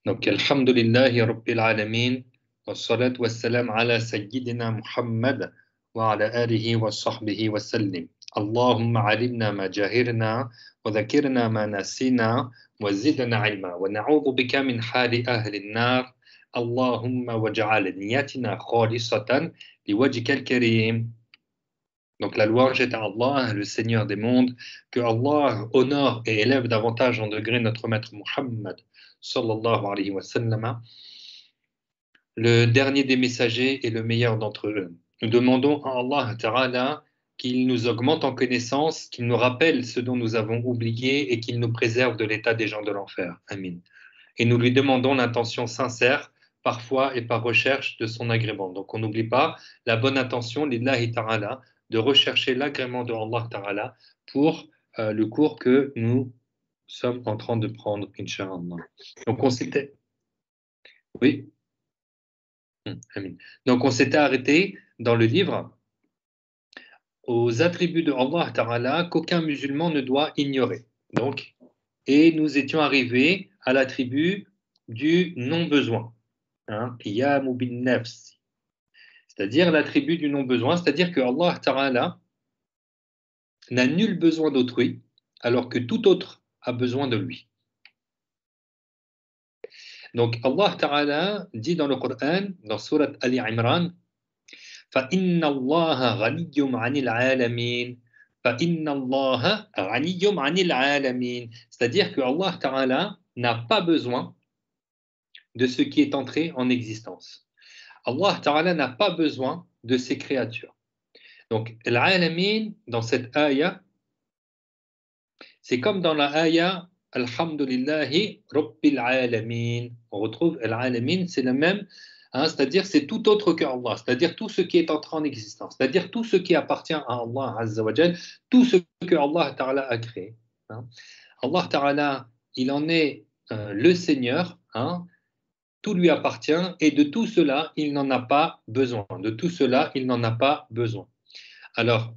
Donc, Alhamdulillahi Rabbil Alamin, wa salatu wa salam ala Sayyidina Muhammad wa ala alihi wa sahbihi wa sallim. Allahumma alimna ma jahirna wa dhakirna ma nasina wa zidna ilma wa na'udhu bika min hali ahli an-nar. Allahumma waj'al niyatina khalisatan liwajhika al-karim. Donc la louange est à Allah, le Seigneur des mondes, que Allah honore et élève davantage en degré notre maître Muhammad sallallahu alayhi wa sallam, le dernier des messagers et le meilleur d'entre eux. Nous demandons à Allah Ta'ala qu'il nous augmente en connaissance, qu'il nous rappelle ce dont nous avons oublié et qu'il nous préserve de l'état des gens de l'enfer. Amin. Et nous lui demandons l'intention sincère, parfois et par recherche de son agrément. Donc on n'oublie pas la bonne intention, lillahi ta'ala, de rechercher l'agrément de Allah ta'ala pour le cours que nous sommes en train de prendre, Inch'Allah. Donc on s'était... Oui. Amin. Donc on s'était arrêté dans le livre aux attributs de Allah ta'ala qu'aucun musulman ne doit ignorer. Donc, et nous étions arrivés à l'attribut du non-besoin. Qiyamu bin nafs, c'est-à-dire l'attribut du non-besoin, c'est-à-dire que Allah Ta'ala n'a nul besoin d'autrui, alors que tout autre a besoin de lui. Donc Allah Ta'ala dit dans le Coran, dans Surat Ali Imran, فَإِنَّ اللَّهَ غَنِيٌّ عَنِ الْعَالَمِينَ فَإِنَّ اللَّهَ غَنِيٌّ عَنِ الْعَالَمِينَ, c'est-à-dire que Allah Ta'ala n'a pas besoin de ce qui est entré en existence. Allah Ta'ala n'a pas besoin de ses créatures. Donc, l'alamin, dans cette ayah, c'est comme dans la ayah Alhamdulillahi Rabbil Alamin. On retrouve l'alamin, c'est le même, c'est-à-dire c'est tout autre que Allah, c'est-à-dire tout ce qui est entré en existence, c'est-à-dire tout ce qui appartient à Allah Azza wa Jal, tout ce que Allah Ta'ala a créé. Allah Ta'ala, il en est le Seigneur, tout lui appartient et de tout cela, il n'en a pas besoin. De tout cela, il n'en a pas besoin. Alors,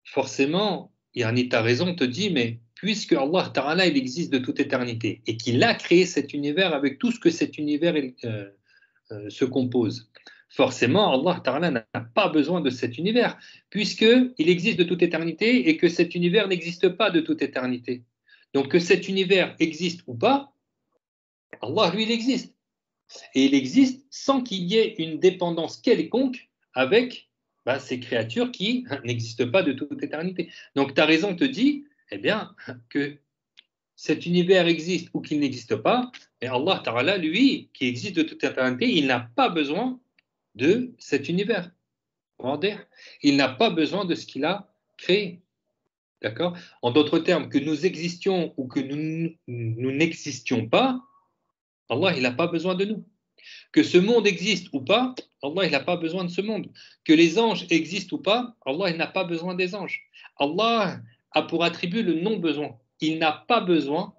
forcément, Yarni, tu as raison, te dit, mais puisque Allah Ta'ala, il existe de toute éternité et qu'il a créé cet univers avec tout ce que cet univers se compose, forcément, Allah Ta'ala n'a pas besoin de cet univers, puisqu'il existe de toute éternité et que cet univers n'existe pas de toute éternité. Donc, que cet univers existe ou pas, Allah, lui, il existe. Et il existe sans qu'il y ait une dépendance quelconque avec ces créatures qui n'existent pas de toute éternité. Donc ta raison te dit, eh bien, que cet univers existe ou qu'il n'existe pas, et Allah Ta'ala, lui, qui existe de toute éternité, il n'a pas besoin de cet univers. Il n'a pas besoin de ce qu'il a créé. D'accord? En d'autres termes, que nous existions ou que nous n'existions pas, Allah, il n'a pas besoin de nous. Que ce monde existe ou pas, Allah, il n'a pas besoin de ce monde. Que les anges existent ou pas, Allah, il n'a pas besoin des anges. Allah a pour attribut le non-besoin. Il n'a pas besoin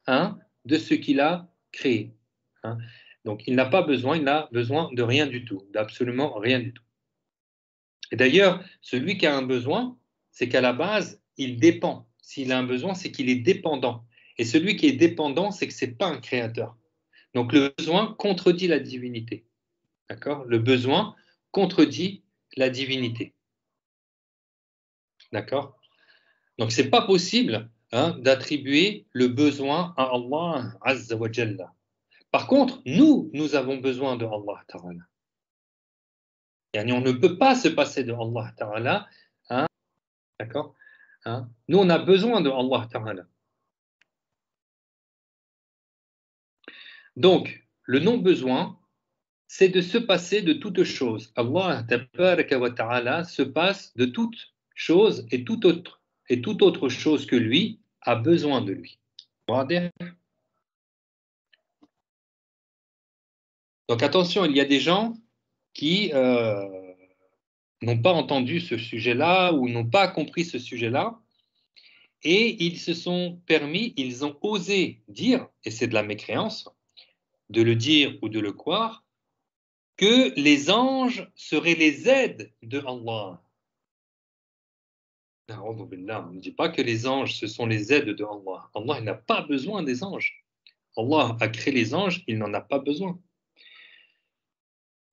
de ce qu'il a créé. Donc, il n'a pas besoin, il n'a besoin de rien du tout, d'absolument rien du tout. Et d'ailleurs, celui qui a un besoin, c'est qu'à la base, il dépend. S'il a un besoin, c'est qu'il est dépendant. Et celui qui est dépendant, c'est que ce n'est pas un créateur. Donc le besoin contredit la divinité. D'accord? Le besoin contredit la divinité. D'accord? Donc c'est pas possible d'attribuer le besoin à Allah Azza wa Jalla. Par contre, nous avons besoin de Allah Ta'ala. On ne peut pas se passer de Allah Ta'ala. D'accord? Nous, on a besoin de Allah Ta'ala. Donc, le non-besoin, c'est de se passer de toute chose. Allah Ta'ala se passe de toute chose et toute autre chose que lui a besoin de lui. Donc attention, il y a des gens qui n'ont pas entendu ce sujet-là ou n'ont pas compris ce sujet-là et ils se sont permis, ils ont osé dire, et c'est de la mécréance, de le dire ou de le croire, que les anges seraient les aides de Allah. A'udhu billah. On ne dit pas que les anges, ce sont les aides de Allah. Allah, il n'a pas besoin des anges. Allah a créé les anges, il n'en a pas besoin.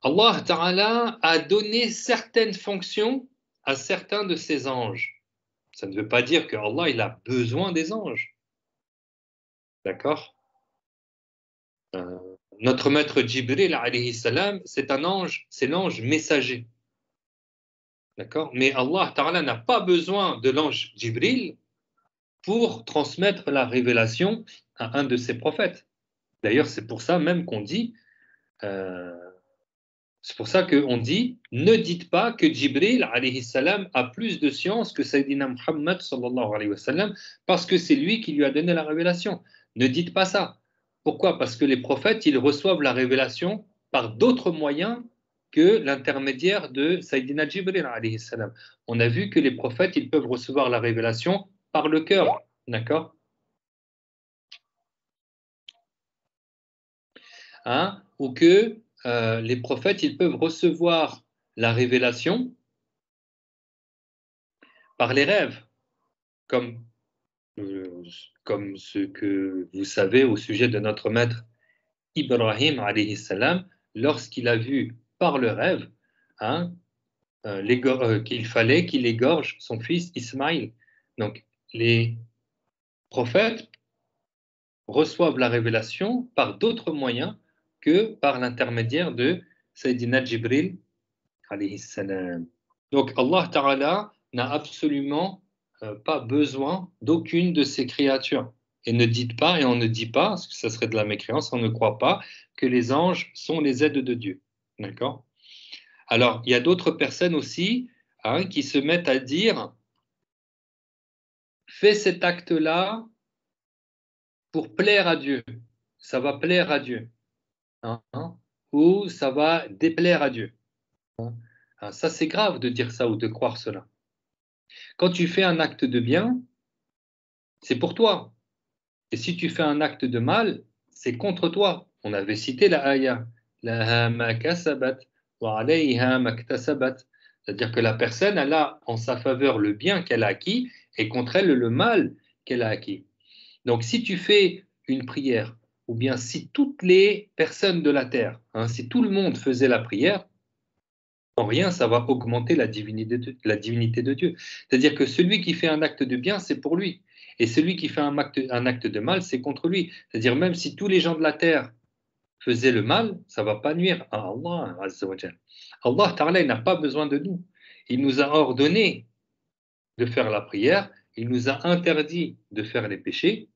Allah Ta'ala a donné certaines fonctions à certains de ses anges. Ça ne veut pas dire que Allah il a besoin des anges. D'accord. euh, Notre maître Jibril, alayhi salam, c'est un ange, c'est l'ange messager. D'accord. Mais Allah Ta'ala n'a pas besoin de l'ange Jibril pour transmettre la révélation à un de ses prophètes. D'ailleurs, c'est pour ça même qu'on dit euh, c'est pour ça qu'on dit, ne dites pas que Jibril alayhi salam a plus de science que Sayyidina Muhammad sallallahu alayhi wa sallam, parce que c'est lui qui lui a donné la révélation. Ne dites pas ça. Pourquoi? Parce que les prophètes, ils reçoivent la révélation par d'autres moyens que l'intermédiaire de Sayyidina Jibril alayhi salam. On a vu que les prophètes, ils peuvent recevoir la révélation par le cœur, d'accord? Hein? Ou que les prophètes, ils peuvent recevoir la révélation par les rêves, comme, euh, comme ce que vous savez au sujet de notre maître Ibrahim alayhi salam, lorsqu'il a vu par le rêve hein, qu'il fallait qu'il égorge son fils Ismaïl. Donc les prophètes reçoivent la révélation par d'autres moyens que par l'intermédiaire de Sayyidina Jibril alayhi salam. Donc Allah Ta'ala n'a absolument pas besoin d'aucune de ces créatures. Et ne dites pas, et on ne dit pas, parce que ça serait de la mécréance, on ne croit pas que les anges sont les aides de Dieu. D'accord? Alors, il y a d'autres personnes aussi hein, qui se mettent à dire fais cet acte-là pour plaire à Dieu. Ça va plaire à Dieu. Hein, hein, ou ça va déplaire à Dieu. Hein, ça, c'est grave de dire ça ou de croire cela. Quand tu fais un acte de bien, c'est pour toi. Et si tu fais un acte de mal, c'est contre toi. On avait cité la ayah. Laha ma kasabat wa alayha ma iktasabat. C'est-à-dire que la personne, elle a en sa faveur le bien qu'elle a acquis et contre elle le mal qu'elle a acquis. Donc si tu fais une prière, ou bien si toutes les personnes de la terre, hein, si tout le monde faisait la prière, en rien ça va augmenter la divinité de Dieu. C'est-à-dire que celui qui fait un acte de bien, c'est pour lui. Et celui qui fait un acte de mal, c'est contre lui. C'est-à-dire même si tous les gens de la terre faisaient le mal, ça ne va pas nuire à Allah Azza wa Jal. Allah Ta'ala, il n'a pas besoin de nous. Il nous a ordonné de faire la prière, il nous a interdit de faire les péchés,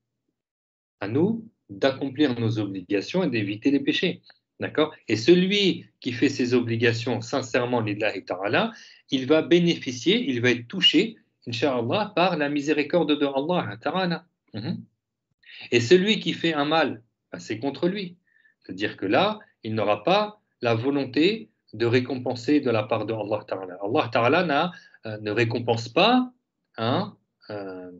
à nous d'accomplir nos obligations et d'éviter les péchés. D'accord? Et celui qui fait ses obligations sincèrement, lillahi ta'ala, il va bénéficier, il va être touché, incha'Allah, par la miséricorde de Allah ta'ala. Et celui qui fait un mal, ben, c'est contre lui. C'est-à-dire que là, il n'aura pas la volonté de récompenser de la part de Allah ta'ala. Allah ta'ala ne récompense pas hein, euh,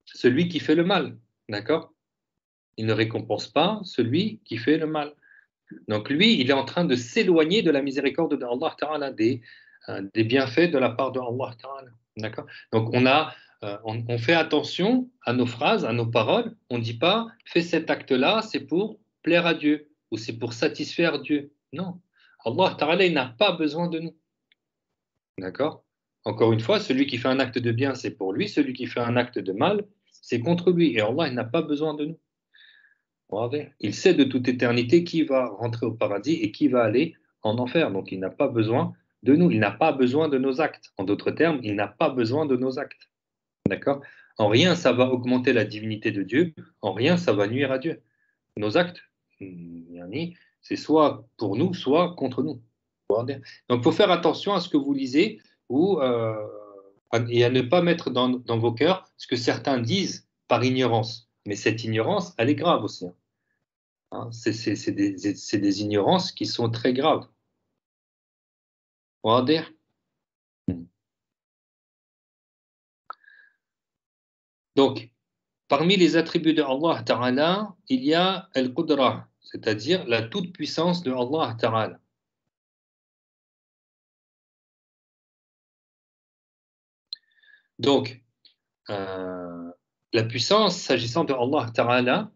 celui qui fait le mal. D'accord? Il ne récompense pas celui qui fait le mal. Donc lui, il est en train de s'éloigner de la miséricorde de Allah Ta'ala, des bienfaits de la part de Allah Ta'ala. D'accord? Donc on fait attention à nos phrases, à nos paroles. On ne dit pas, fais cet acte-là, c'est pour plaire à Dieu ou c'est pour satisfaire Dieu. Non. Allah Ta'ala, il n'a pas besoin de nous. D'accord? Encore une fois, celui qui fait un acte de bien, c'est pour lui. Celui qui fait un acte de mal, c'est contre lui. Et Allah, il n'a pas besoin de nous. Il sait de toute éternité qui va rentrer au paradis et qui va aller en enfer. Donc il n'a pas besoin de nous, il n'a pas besoin de nos actes. En d'autres termes, il n'a pas besoin de nos actes. D'accord? En rien ça va augmenter la divinité de Dieu, en rien ça va nuire à Dieu. Nos actes, c'est soit pour nous, soit contre nous. Donc il faut faire attention à ce que vous lisez ou, et à ne pas mettre dans vos cœurs ce que certains disent par ignorance. Mais cette ignorance, elle est grave aussi. Hein, c'est des ignorances qui sont très graves. واضح؟ Donc, parmi les attributs de Allah Ta'ala, il y a Al-Qudra, c'est-à-dire la toute-puissance de Allah Ta'ala. Donc, la puissance, s'agissant de Allah Ta'ala,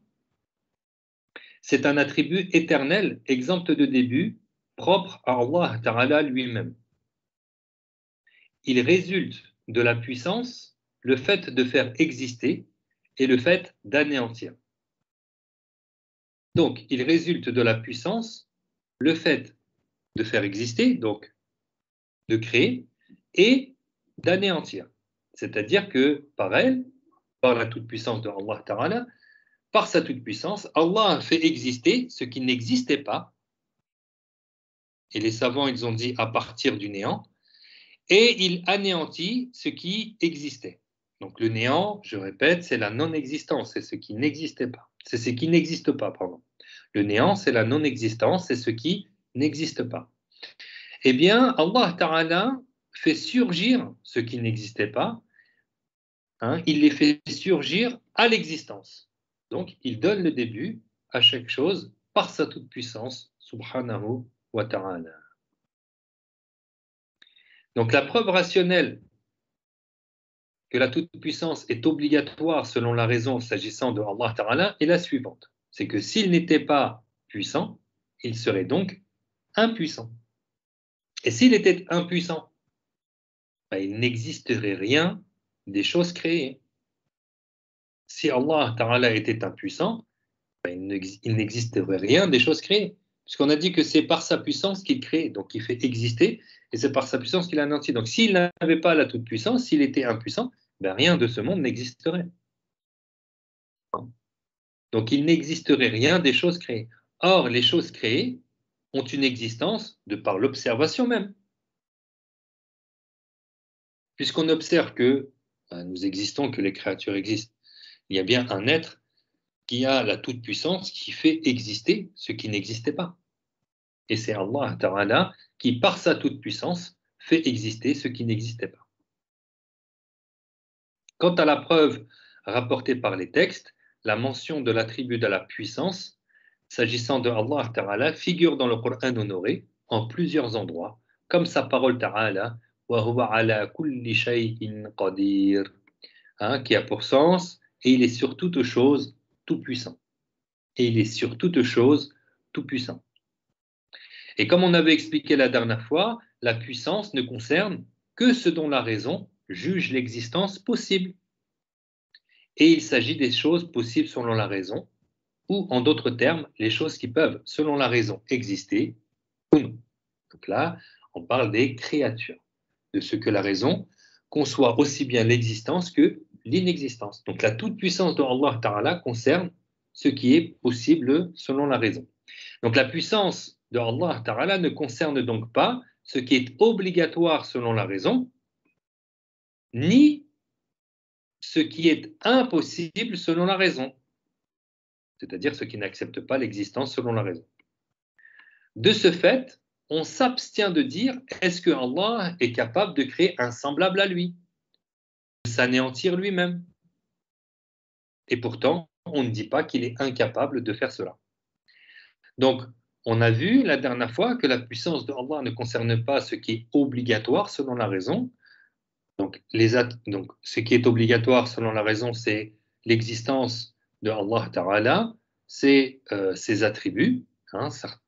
c'est un attribut éternel, exempt de début, propre à Allah Ta'ala lui-même. Il résulte de la puissance le fait de faire exister et le fait d'anéantir. Donc, il résulte de la puissance le fait de faire exister, donc de créer, et d'anéantir. C'est-à-dire que par elle, par la toute-puissance de Allah Ta'ala, par sa toute-puissance, Allah a fait exister ce qui n'existait pas. Et les savants, ils ont dit à partir du néant, et il anéantit ce qui existait. Donc le néant, je répète, c'est la non-existence, c'est ce qui n'existait pas. C'est ce qui n'existe pas, pardon. Le néant, c'est la non-existence, c'est ce qui n'existe pas. Eh bien, Allah Ta'ala fait surgir ce qui n'existait pas, hein, il les fait surgir à l'existence. Donc, il donne le début à chaque chose par sa toute-puissance, subhanahu wa ta'ala. Donc, la preuve rationnelle que la toute-puissance est obligatoire selon la raison s'agissant de Allah Ta'ala est la suivante. C'est que s'il n'était pas puissant, il serait donc impuissant. Et s'il était impuissant, ben, il n'existerait rien des choses créées. Si Allah Ta'ala était impuissant, ben, il n'existerait rien des choses créées. Puisqu'on a dit que c'est par sa puissance qu'il crée, donc il fait exister, et c'est par sa puissance qu'il anéantit. Donc s'il n'avait pas la toute-puissance, s'il était impuissant, ben, rien de ce monde n'existerait. Donc il n'existerait rien des choses créées. Or, les choses créées ont une existence de par l'observation même. Puisqu'on observe que ben, nous existons, que les créatures existent, il y a bien un être qui a la toute-puissance qui fait exister ce qui n'existait pas. Et c'est Allah Ta'ala qui, par sa toute-puissance, fait exister ce qui n'existait pas. Quant à la preuve rapportée par les textes, la mention de l'attribut de la puissance, s'agissant de Allah Ta'ala, figure dans le Coran honoré en plusieurs endroits, comme sa parole Ta'ala, wa huwa ala kulli shay'in qadir, qui a pour sens, et il est sur toute chose tout puissant. Et il est sur toute chose tout puissant. Et comme on avait expliqué la dernière fois, la puissance ne concerne que ce dont la raison juge l'existence possible. Et il s'agit des choses possibles selon la raison, ou en d'autres termes, les choses qui peuvent, selon la raison, exister ou non. Donc là, on parle des créatures, de ce que la raison conçoit aussi bien l'existence que l'inexistence. Donc la toute-puissance de Allah Ta'ala concerne ce qui est possible selon la raison. Donc la puissance de Allah Ta'ala ne concerne donc pas ce qui est obligatoire selon la raison, ni ce qui est impossible selon la raison, c'est-à-dire ce qui n'accepte pas l'existence selon la raison. De ce fait, on s'abstient de dire est-ce que Allah est capable de créer un semblable à lui, de s'anéantir lui-même. Et pourtant, on ne dit pas qu'il est incapable de faire cela. Donc, on a vu la dernière fois que la puissance de Allah ne concerne pas ce qui est obligatoire selon la raison. Donc, ce qui est obligatoire selon la raison, c'est l'existence de Allah Ta'ala, c'est ses attributs,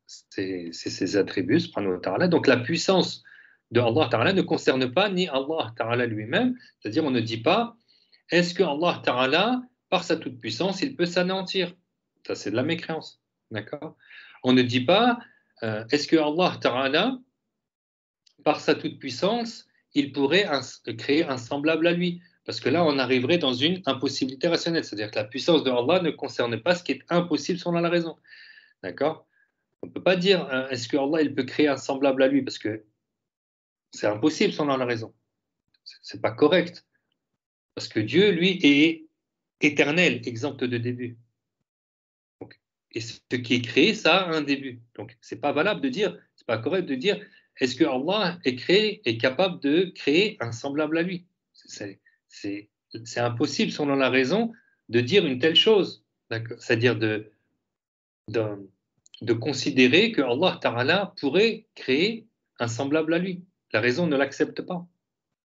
c'est ses attributs, subhanahu wa ta'ala. Donc, la puissance de Allah Ta'ala ne concerne pas ni Allah Ta'ala lui-même, c'est-à-dire on ne dit pas est-ce que Allah Ta'ala, par sa toute-puissance, il peut s'anéantir? Ça, c'est de la mécréance, d'accord? On ne dit pas est-ce que Allah Ta'ala, par sa toute-puissance, il pourrait créer un semblable à lui. Parce que là, on arriverait dans une impossibilité rationnelle. C'est-à-dire que la puissance de Allah ne concerne pas ce qui est impossible selon la raison. D'accord? On ne peut pas dire est-ce que Allah il peut créer un semblable à lui parce que c'est impossible selon la raison. C'est pas correct. Parce que Dieu, lui, est éternel, exempt de début. Donc, et ce qui est créé, ça a un début. Donc, c'est pas valable de dire, c'est pas correct de dire est-ce que Allah est capable de créer un semblable à lui? C'est impossible selon la raison de dire une telle chose. C'est-à-dire de considérer que Allah Ta'ala pourrait créer un semblable à lui. La raison ne l'accepte pas.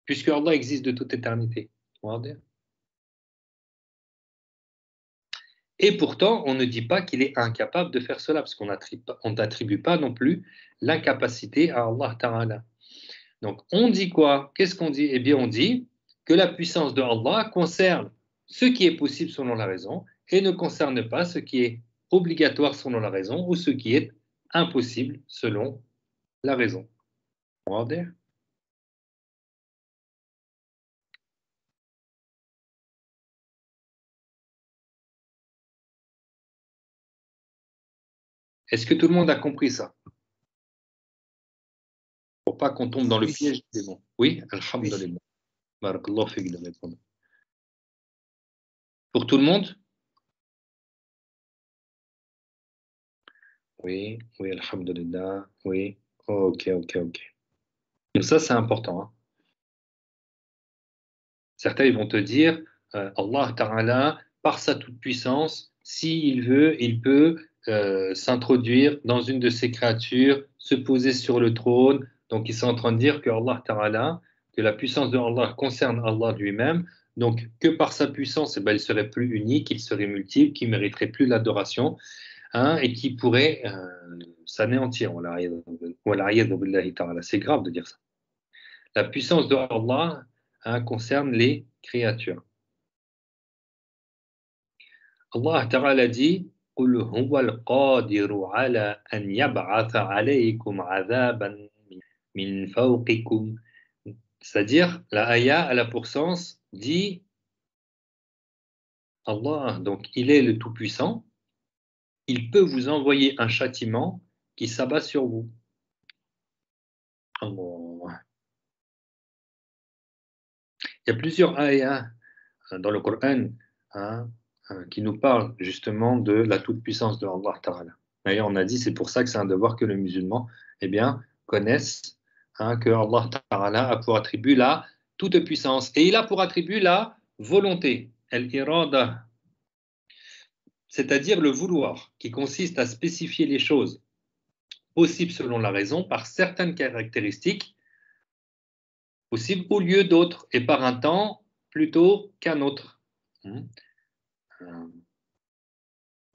puisque Allah existe de toute éternité. Et pourtant, on ne dit pas qu'il est incapable de faire cela, parce qu'on n'attribue pas non plus l'incapacité à Allah Ta'ala. Donc, on dit quoi? Qu'est-ce qu'on dit? Eh bien, on dit que la puissance de Allah concerne ce qui est possible selon la raison et ne concerne pas ce qui est obligatoire selon la raison ou ce qui est impossible selon la raison. Est-ce que tout le monde a compris ça? Pour pas qu'on tombe dans le piège des mots. Oui, alhamdulillah. Barakallahu fik de répondre. Pour tout le monde? Oui, oui, alhamdulillah. Oui, ok. Donc ça, c'est important. Hein. Certains ils vont te dire, Allah Ta'ala, par sa toute-puissance, s'il veut, il peut s'introduire dans une de ses créatures, se poser sur le trône. Donc ils sont en train de dire que Allah Ta'ala, que la puissance de Allah concerne Allah lui-même, donc que par sa puissance, eh ben, il serait plus unique, il serait multiple, qu'il mériterait plus l'adoration, hein, et qui pourrait s'anéantir. C'est grave de dire ça. La puissance de Allah concerne les créatures. Allah Ta'ala dit قُلْ هُوَ الْقَادِرُ عَلَى أَنْ يَبْعَثَ عَلَيْكُمْ عَذَابًا مِنْ فَوْقِكُمْ. C'est-à-dire, la ayah à la pourcence dit Allah, donc il est le Tout-Puissant, il peut vous envoyer un châtiment qui s'abat sur vous. Allah. Il y a plusieurs ayahs dans le Coran hein, qui nous parlent justement de la toute-puissance de Allah Ta'ala. D'ailleurs, on a dit c'est pour ça que c'est un devoir que les musulmans eh bien, connaissent que Allah Ta'ala a pour attribut la toute-puissance. Et il a pour attribut la volonté, al-irada, c'est-à-dire le vouloir, qui consiste à spécifier les choses possibles selon la raison par certaines caractéristiques possibles au lieu d'autres et par un temps plutôt qu'un autre.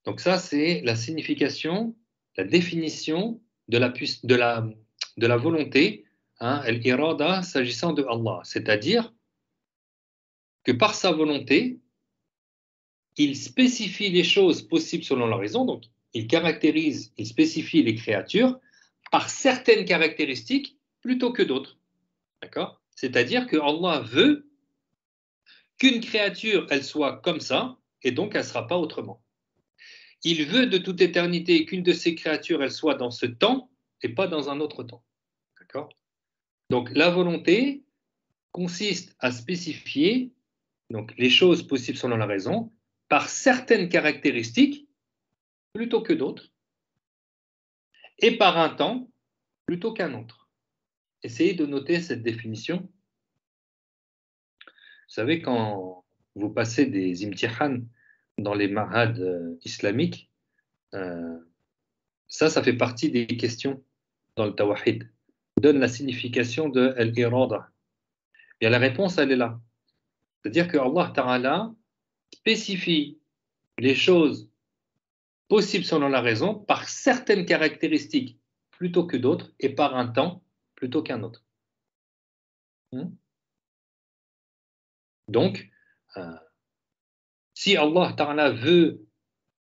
Donc ça, c'est la signification, la définition de la volonté, al-irada, s'agissant de Allah. C'est-à-dire que par sa volonté, il spécifie les choses possibles selon la raison, donc il caractérise, il spécifie les créatures par certaines caractéristiques plutôt que d'autres. D'accord? C'est-à-dire que Allah veut qu'une créature, elle soit comme ça, et donc elle ne sera pas autrement. Il veut de toute éternité qu'une de ces créatures, elle soit dans ce temps et pas dans un autre temps. D'accord? Donc la volonté consiste à spécifier donc, les choses possibles selon la raison par certaines caractéristiques plutôt que d'autres et par un temps plutôt qu'un autre. Essayez de noter cette définition. Vous savez, quand vous passez des imtihan dans les mahad islamiques, ça fait partie des questions dans le tawahid. Donne la signification de al-irada. Et la réponse, elle est là. C'est-à-dire que Allah Ta'ala spécifie les choses possibles selon la raison par certaines caractéristiques plutôt que d'autres et par un temps plutôt qu'un autre. Donc, si Allah Ta'ala veut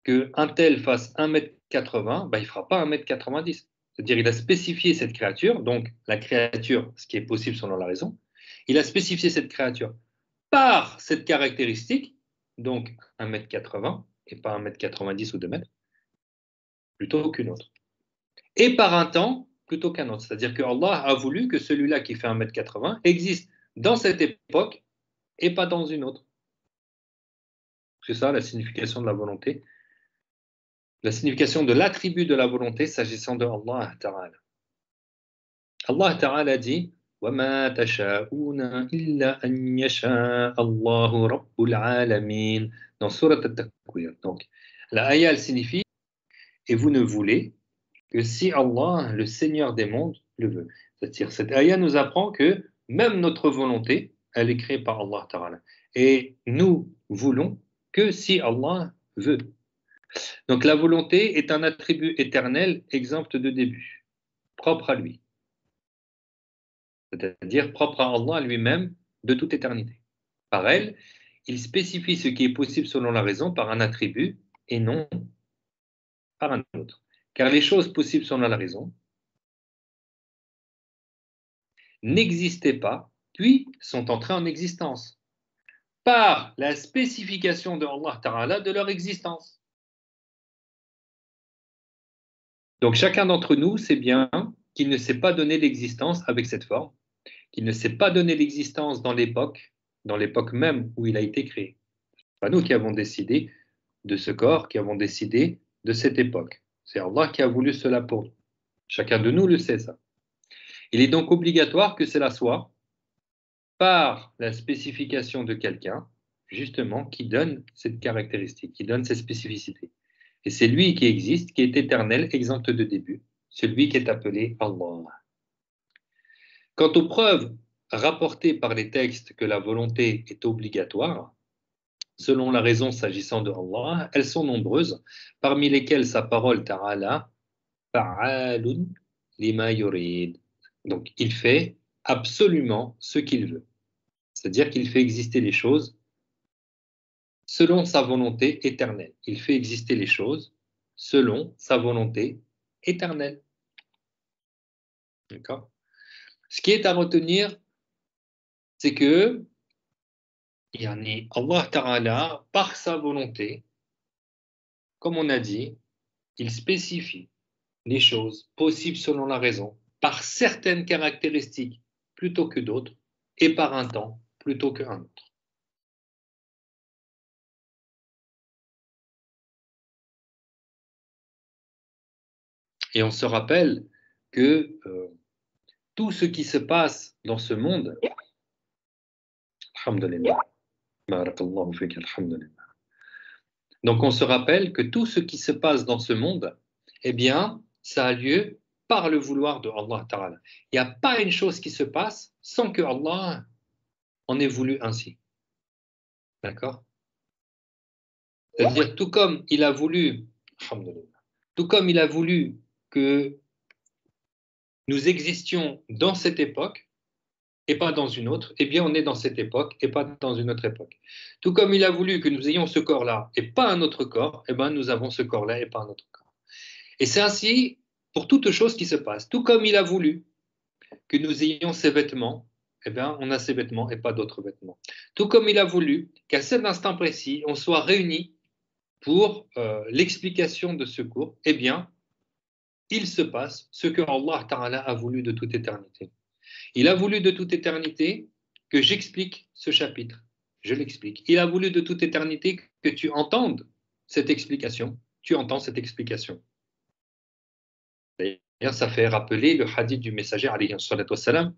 qu'un tel fasse 1m80, ben, il ne fera pas 1m90. C'est-à-dire il a spécifié cette créature, donc la créature, ce qui est possible selon la raison, il a spécifié cette créature par cette caractéristique, donc 1m80 et pas 1m90 ou 2 mètres, plutôt qu'une autre. Et par un temps plutôt qu'un autre. C'est-à-dire que Allah a voulu que celui-là qui fait 1m80 existe dans cette époque et pas dans une autre. C'est ça la signification de la volonté. La signification de l'attribut de la volonté s'agissant de Allah Ta'ala. Allah Ta'ala dit وَمَا تَشَاءُونَ إِلَّا أَن يَشَاءَ اللَّهُ رَبُّ الْعَالَمِينَ dans Surat At-Takwir. Donc, la ayah elle signifie et vous ne voulez que si Allah, le Seigneur des mondes, le veut. C'est-à-dire, cette ayah nous apprend que même notre volonté, elle est créée par Allah Ta'ala. Et nous voulons que si Allah veut. Donc la volonté est un attribut éternel exempt de début, propre à lui, c'est-à-dire propre à Allah lui-même de toute éternité. Par elle, il spécifie ce qui est possible selon la raison par un attribut et non par un autre. Car les choses possibles selon la raison n'existaient pas, puis sont entrées en existence par la spécification de Allah Ta'ala de leur existence. Donc chacun d'entre nous sait bien qu'il ne s'est pas donné l'existence avec cette forme, qu'il ne s'est pas donné l'existence dans l'époque même où il a été créé. Ce n'est pas nous qui avons décidé de ce corps, qui avons décidé de cette époque. C'est Allah qui a voulu cela pour nous. Chacun de nous le sait, ça. Il est donc obligatoire que cela soit par la spécification de quelqu'un, justement, qui donne cette caractéristique, qui donne cette spécificité. Et c'est lui qui existe, qui est éternel, exempt de début, celui qui est appelé Allah. Quant aux preuves rapportées par les textes que la volonté est obligatoire, selon la raison s'agissant de Allah, elles sont nombreuses, parmi lesquelles sa parole Ta'ala, Fa'alun lima yurid. Donc il fait absolument ce qu'il veut. C'est-à-dire qu'il fait exister les choses selon sa volonté éternelle. Il fait exister les choses selon sa volonté éternelle. D'accord ? Ce qui est à retenir, c'est que Allah Ta'ala, par sa volonté, comme on a dit, il spécifie les choses possibles selon la raison, par certaines caractéristiques plutôt que d'autres, et par un temps plutôt qu'un autre. Et on se rappelle que tout ce qui se passe dans ce monde, alhamdulillah, barakallahu fik, alhamdulillah. Donc on se rappelle que tout ce qui se passe dans ce monde, eh bien, ça a lieu par le vouloir de Allah Ta'ala. Il n'y a pas une chose qui se passe sans que Allah en ait voulu ainsi. D'accord ? C'est-à-dire, tout comme il a voulu, alhamdulillah, tout comme il a voulu que nous existions dans cette époque et pas dans une autre, eh bien on est dans cette époque et pas dans une autre époque. Tout comme il a voulu que nous ayons ce corps-là et pas un autre corps, eh bien nous avons ce corps-là et pas un autre corps. Et c'est ainsi pour toute chose qui se passe. Tout comme il a voulu que nous ayons ces vêtements, eh bien on a ces vêtements et pas d'autres vêtements. Tout comme il a voulu qu'à cet instant précis, on soit réunis pour l'explication de ce cours, eh bien il se passe ce que Allah Ta'ala a voulu de toute éternité. Il a voulu de toute éternité que j'explique ce chapitre. Je l'explique. Il a voulu de toute éternité que tu entendes cette explication. Tu entends cette explication. D'ailleurs, ça fait rappeler le hadith du messager, alayhi salatu wassalam.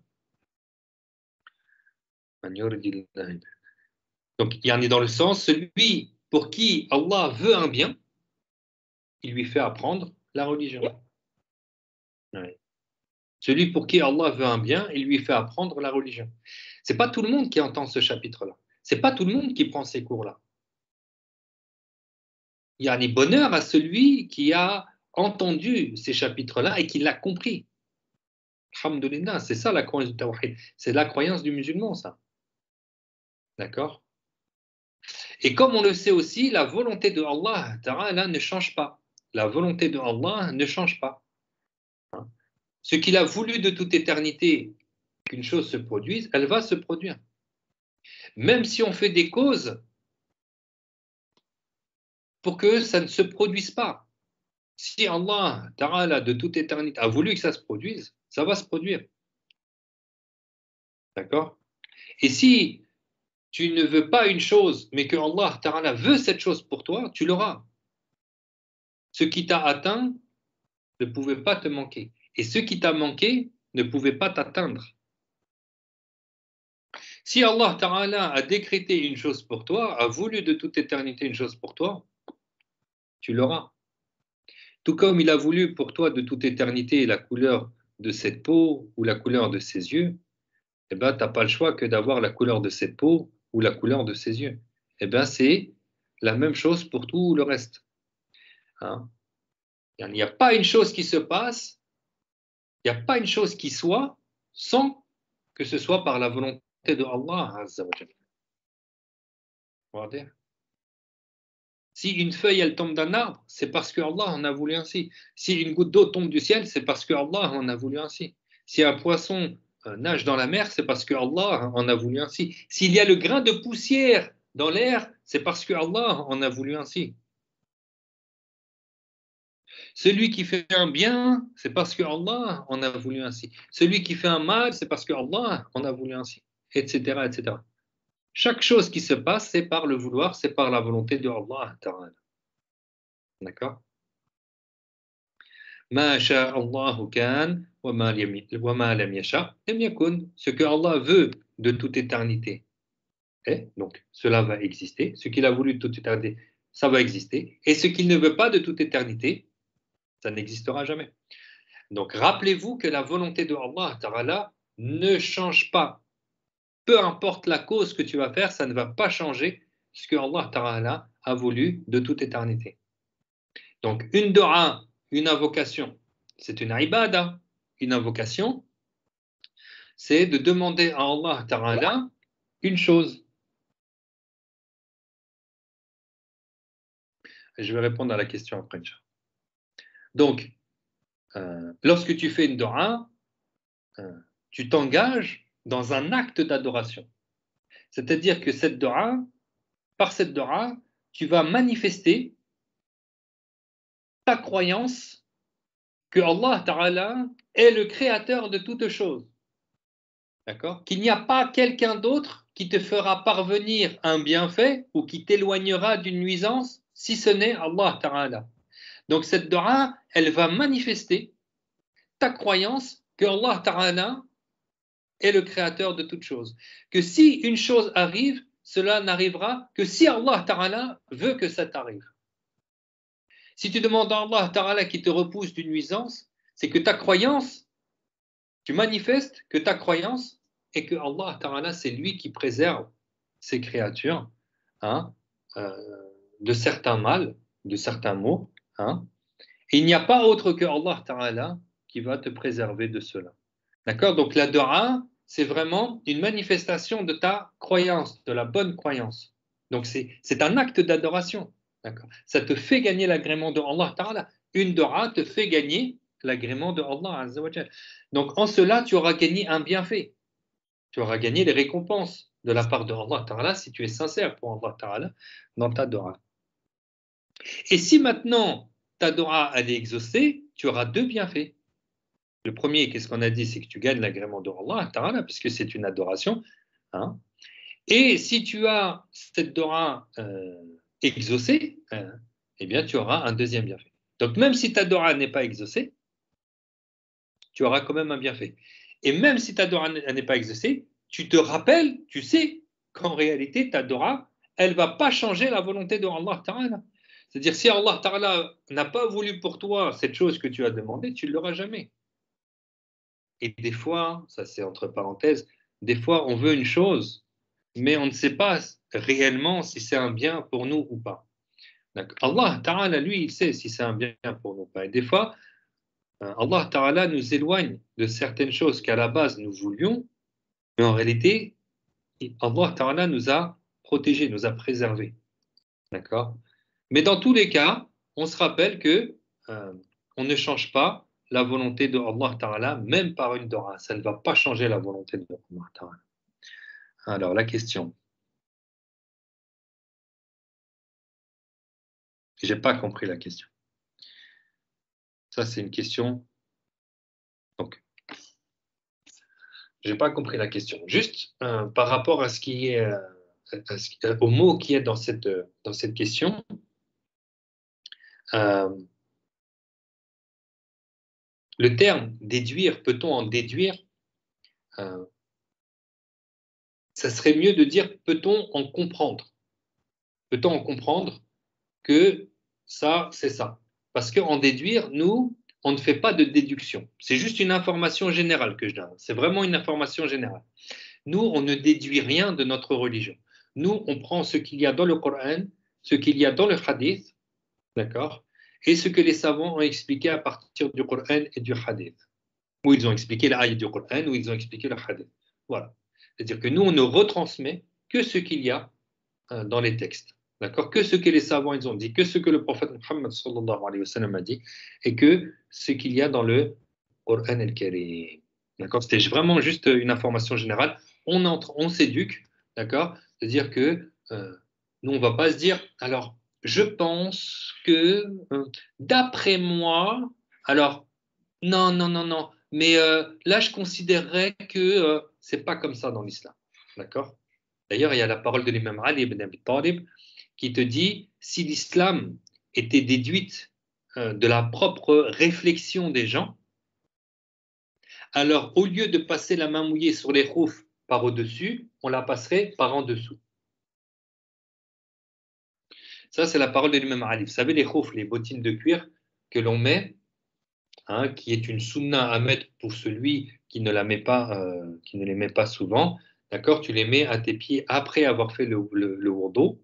Donc, il y en est dans le sens, celui pour qui Allah veut un bien, il lui fait apprendre la religion. Ouais. Celui pour qui Allah veut un bien, il lui fait apprendre la religion. C'est pas tout le monde qui entend ce chapitre-là. C'est pas tout le monde qui prend ces cours-là. Il y a un bonheur à celui qui a entendu ces chapitres-là et qui l'a compris. Alhamdulillah, c'est ça la croyance du tawhid. C'est la croyance du musulman, ça. D'accord ? Et comme on le sait aussi, la volonté de Allah Ta'ala ne change pas. La volonté de Allah ne change pas. Ce qu'il a voulu de toute éternité qu'une chose se produise, elle va se produire. Même si on fait des causes pour que ça ne se produise pas. Si Allah Ta'ala de toute éternité a voulu que ça se produise, ça va se produire. D'accord ? Et si tu ne veux pas une chose, mais que Allah Ta'ala veut cette chose pour toi, tu l'auras. Ce qui t'a atteint ne pouvait pas te manquer. Et ce qui t'a manqué ne pouvait pas t'atteindre. Si Allah Ta'ala a décrété une chose pour toi, a voulu de toute éternité une chose pour toi, tu l'auras. Tout comme il a voulu pour toi de toute éternité la couleur de cette peau ou la couleur de ses yeux, eh ben, tu n'as pas le choix que d'avoir la couleur de cette peau ou la couleur de ses yeux. Eh ben, c'est la même chose pour tout le reste. Hein. Il n'y a pas une chose qui se passe, il n'y a pas une chose qui soit sans que ce soit par la volonté de Allah Azza wa Jalla. On va dire. Si une feuille elle tombe d'un arbre, c'est parce que Allah en a voulu ainsi. Si une goutte d'eau tombe du ciel, c'est parce que Allah en a voulu ainsi. Si un poisson nage dans la mer, c'est parce que Allah en a voulu ainsi. S'il y a le grain de poussière dans l'air, c'est parce que Allah en a voulu ainsi. Celui qui fait un bien, c'est parce que Allah en a voulu ainsi. Celui qui fait un mal, c'est parce que Allah en a voulu ainsi, etc., etc. Chaque chose qui se passe, c'est par le vouloir, c'est par la volonté de Allah. D'accord? Ma sha Allahu kan wa ma lam yasha lam yakun. Ce que Allah veut de toute éternité, donc cela va exister. Ce qu'il a voulu de toute éternité, ça va exister. Et ce qu'il ne veut pas de toute éternité, ça n'existera jamais. Donc rappelez-vous que la volonté de Allah Ta'ala ne change pas. Peu importe la cause que tu vas faire, ça ne va pas changer ce que Allah Ta'ala a voulu de toute éternité. Donc une dua, une invocation, c'est une ibada. Une invocation, c'est de demander à Allah Ta'ala une chose. Je vais répondre à la question après. Donc, lorsque tu fais une dua, tu t'engages dans un acte d'adoration. C'est-à-dire que cette dua, par cette dua, tu vas manifester ta croyance que Allah Ta'ala est le créateur de toutes choses. D'accord? Qu'il n'y a pas quelqu'un d'autre qui te fera parvenir un bienfait ou qui t'éloignera d'une nuisance si ce n'est Allah Ta'ala. Donc cette dua, elle va manifester ta croyance que Allah Ta'ala est le créateur de toutes choses. Que si une chose arrive, cela n'arrivera que si Allah Ta'ala veut que ça t'arrive. Si tu demandes à Allah Ta'ala qui te repousse d'une nuisance, c'est que ta croyance, tu manifestes que ta croyance est que Allah Ta'ala, c'est lui qui préserve ses créatures hein, euh, de certains mal, de certains maux. Hein. Et il n'y a pas autre que Allah Ta'ala qui va te préserver de cela. D'accord? Donc la dua, c'est vraiment une manifestation de ta croyance, de la bonne croyance. Donc c'est un acte d'adoration. D'accord? Ça te fait gagner l'agrément de Allah Ta'ala. Une dua te fait gagner l'agrément de Allah Azza wa Jal. Donc en cela, tu auras gagné un bienfait. Tu auras gagné les récompenses de la part de Allah Ta'ala si tu es sincère pour Allah Ta'ala dans ta dua. Et si maintenant ta dua elle est exaucée, tu auras deux bienfaits. Le premier, qu'est-ce qu'on a dit, c'est que tu gagnes l'agrément de Allah Ta'ala, puisque c'est une adoration. Hein. Et si tu as cette dua exaucée, eh bien, tu auras un deuxième bienfait. Donc, même si ta dua n'est pas exaucée, tu auras quand même un bienfait. Et même si ta dua n'est pas exaucée, tu te rappelles, tu sais qu'en réalité, ta dua, elle ne va pas changer la volonté de Allah Ta'ala. C'est-à-dire, si Allah Ta'ala n'a pas voulu pour toi cette chose que tu as demandée, tu ne l'auras jamais. Et des fois, ça c'est entre parenthèses, des fois on veut une chose, mais on ne sait pas réellement si c'est un bien pour nous ou pas. Allah Ta'ala, lui, il sait si c'est un bien pour nous ou pas. Et des fois, Allah Ta'ala nous éloigne de certaines choses qu'à la base nous voulions, mais en réalité, Allah Ta'ala nous a protégés, nous a préservés. D'accord? Mais dans tous les cas, on se rappelle que on ne change pas la volonté de Allah Ta'ala, même par une dua. Ça ne va pas changer la volonté de Allah Ta'ala. Alors, la question. J'ai pas compris la question. Ça, c'est une question. Donc, j'ai pas compris la question. Juste par rapport à ce qui est, au mot qui est dans cette question, le terme déduire, peut-on en déduire ça serait mieux de dire peut-on en comprendre? Peut-on en comprendre que ça, c'est ça? Parce qu'en déduire, nous, on ne fait pas de déduction. C'est juste une information générale que je donne. C'est vraiment une information générale. Nous, on ne déduit rien de notre religion. Nous, on prend ce qu'il y a dans le Coran, ce qu'il y a dans le Hadith, d'accord, et ce que les savants ont expliqué à partir du Coran et du Hadith, où ils ont expliqué l'ayat du Coran, où ils ont expliqué le Hadith. Voilà. C'est-à-dire que nous, on ne retransmet que ce qu'il y a dans les textes. D'accord? Que ce que les savants ils ont dit, que ce que le prophète Muhammad sallallahu alayhi wa sallam a dit, et que ce qu'il y a dans le Coran al-Karim. D'accord? C'était vraiment juste une information générale. On s'éduque, d'accord? C'est-à-dire que nous, on ne va pas se dire, alors, je pense que, d'après moi, alors, non, non, non, non, mais là, je considérerais que c'est pas comme ça dans l'islam. D'accord? D'ailleurs, il y a la parole de l'imam Ali ibn Abi Talib qui te dit si l'islam était déduite de la propre réflexion des gens, alors au lieu de passer la main mouillée sur les khoufs par au-dessus, on la passerait par en dessous. Ça, c'est la parole de l'imam Ali. Vous savez, les khoufs, les bottines de cuir que l'on met, hein, qui est une sunna à mettre pour celui qui ne qui ne les met pas souvent, d'accord, tu les mets à tes pieds après avoir fait le wudu.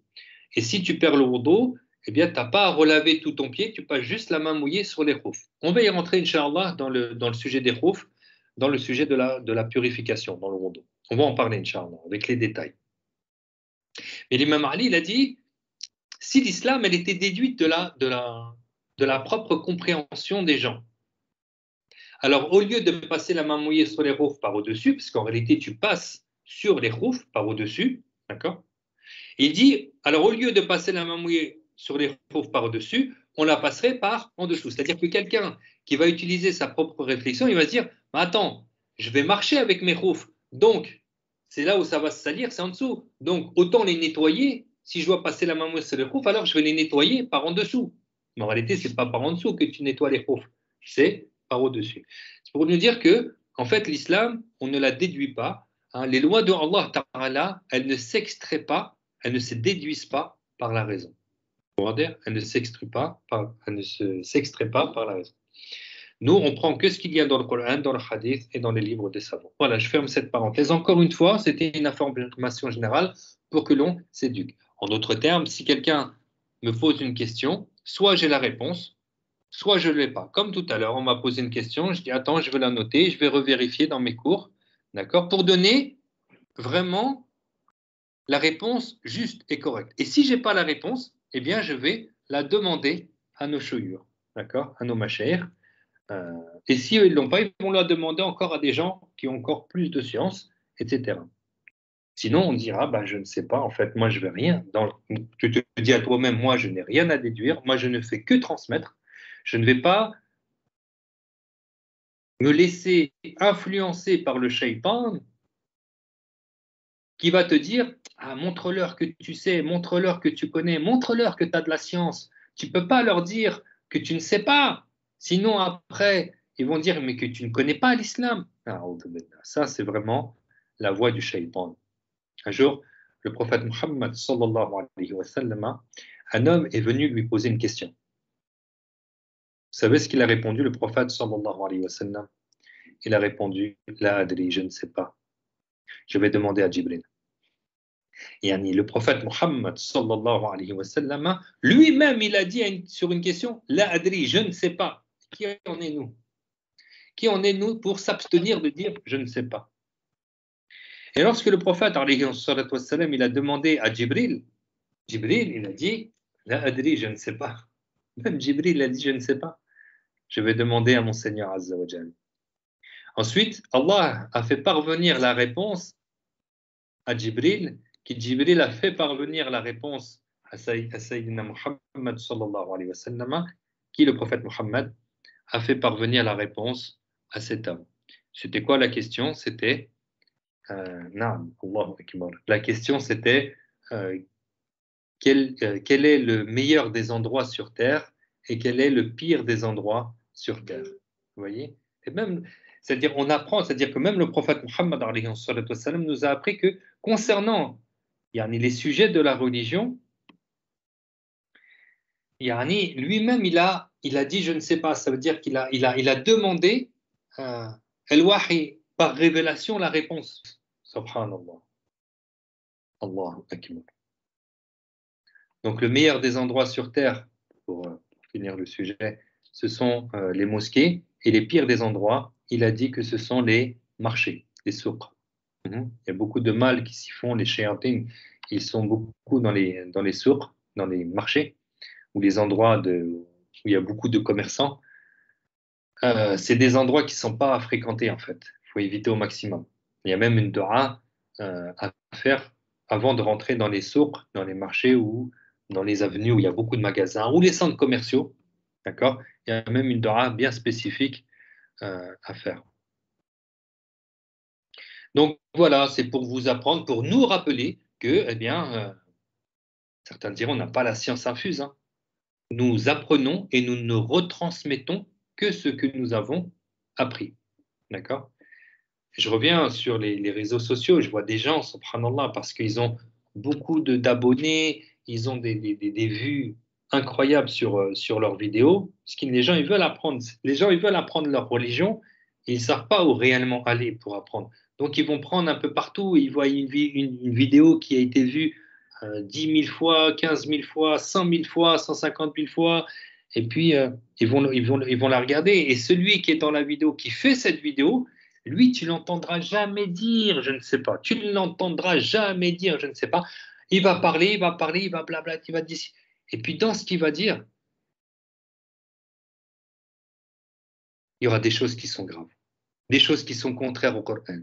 Et si tu perds le wudu, eh bien, tu n'as pas à relaver tout ton pied, tu passes juste la main mouillée sur les khoufs. On va y rentrer, Inch'Allah, dans le sujet des khoufs, dans le sujet de la purification, dans le wudu. On va en parler, Inch'Allah, avec les détails. Mais l'imam Ali, il a dit, si l'islam, elle était déduite de la propre compréhension des gens, alors, au lieu de passer la main mouillée sur les khoufs par au-dessus, parce qu'en réalité, tu passes sur les khoufs par au-dessus, d'accord? Il dit, alors au lieu de passer la main mouillée sur les khoufs par au-dessus, on la passerait par en dessous. C'est-à-dire que quelqu'un qui va utiliser sa propre réflexion, il va se dire, mais attends, je vais marcher avec mes khoufs, donc c'est là où ça va se salir, c'est en dessous. Donc autant les nettoyer. Si je dois passer la main mouillée sur les khoufs, alors je vais les nettoyer par en dessous. Mais en réalité, ce n'est pas par en dessous que tu nettoies les khoufs, c'est par au-dessus. C'est pour nous dire que, en fait, l'islam, on ne la déduit pas. Hein. Les lois de Allah Ta'ala, elles ne s'extraient pas, elles ne se déduisent pas par la raison. Elles ne s'extraient pas, par la raison. Nous, on prend que ce qu'il y a dans le Coran, dans le Hadith et dans les livres des savants. Voilà, je ferme cette parenthèse. Encore une fois, c'était une information générale pour que l'on s'éduque. En d'autres termes, si quelqu'un me pose une question, soit j'ai la réponse, soit je ne l'ai pas. Comme tout à l'heure, on m'a posé une question, je dis attends, je vais la noter, je vais revérifier dans mes cours, d'accord, pour donner vraiment la réponse juste et correcte. Et si je n'ai pas la réponse, eh bien, je vais la demander à nos chouïurs, d'accord, à nos machères. Et si eux, ils ne l'ont pas, ils vont la demander encore à des gens qui ont encore plus de science, etc. Sinon, on dira, bah, je ne sais pas, en fait, moi, je ne veux rien. Tu te dis à toi-même, moi, je n'ai rien à déduire, moi, je ne fais que transmettre. Je ne vais pas me laisser influencer par le shaitan qui va te dire ah, montre-leur que tu sais, montre-leur que tu connais, montre-leur que tu as de la science. Tu ne peux pas leur dire que tu ne sais pas. Sinon, après, ils vont dire mais que tu ne connais pas l'islam. Ah, ça, c'est vraiment la voie du shaitan. Un jour, le prophète Muhammad sallallahu alayhi wa sallam, un homme est venu lui poser une question. Vous savez ce qu'il a répondu, le prophète sallallahu alayhi wa sallam? Il a répondu la adri, je ne sais pas. Je vais demander à Jibril. Yani, le prophète Muhammad sallallahu alayhi wa sallam, lui-même, il a dit sur une question, la adri, je ne sais pas. Qui en est nous? Qui en est nous pour s'abstenir de dire je ne sais pas? Et lorsque le prophète alayhi wa sallam, il a demandé à Jibril, Jibril, il a dit la adri, je ne sais pas. Même Jibril a dit je ne sais pas. Je vais demander à mon Seigneur Azza wa Jal. Ensuite, Allah a fait parvenir la réponse à Jibril, qui Jibril a fait parvenir la réponse à Sayyidina Muhammad sallallahu alayhi wa sallam, qui le prophète Muhammad a fait parvenir la réponse à cet homme. C'était quoi la question? C'était la question c'était quel est le meilleur des endroits sur terre et quel est le pire des endroits sur terre? Vous voyez? Et même, c'est-à-dire, on apprend, c'est-à-dire que même le prophète Muhammad alayhi wa sallam, nous a appris que concernant les sujets de la religion, Yani, lui-même, il a dit, je ne sais pas, ça veut dire qu'il a demandé al-wahi, par révélation, la réponse. Subhanallah. Allahu Akbar. Donc, le meilleur des endroits sur Terre, pour finir le sujet, ce sont les mosquées, et les pires des endroits, il a dit que ce sont les marchés, les souks. Il y a beaucoup de mal qui s'y font, les shayatines, ils sont beaucoup dans les souks, dans les marchés, ou les endroits où il y a beaucoup de commerçants. C'est des endroits qui ne sont pas à fréquenter, en fait. Il faut éviter au maximum. Il y a même une dua à faire avant de rentrer dans les souks, dans les marchés ou dans les avenues où il y a beaucoup de magasins ou les centres commerciaux. D'accord? Il y a même une dua bien spécifique à faire. Donc voilà, c'est pour vous apprendre, pour nous rappeler que, eh bien, certains diront, on n'a pas la science infuse, hein. Nous apprenons et nous ne retransmettons que ce que nous avons appris. D'accord? Je reviens sur les réseaux sociaux, je vois des gens, subhanallah, parce qu'ils ont beaucoup d'abonnés, ils ont des vues incroyables sur leurs vidéos, parce que les gens, ils veulent apprendre. Les gens, ils veulent apprendre leur religion, et ils ne savent pas où réellement aller pour apprendre. Donc, ils vont prendre un peu partout, ils voient une vidéo qui a été vue 10 000 fois, 15 000 fois, 100 000 fois, 150 000 fois, et puis ils vont la regarder. Et celui qui est dans la vidéo, qui fait cette vidéo, lui, tu l'entendras jamais dire, je ne sais pas. Tu ne l'entendras jamais dire, je ne sais pas. Il va parler, il va parler, il va blabla, il va dire. Et puis dans ce qu'il va dire, il y aura des choses qui sont graves, des choses qui sont contraires au Coran,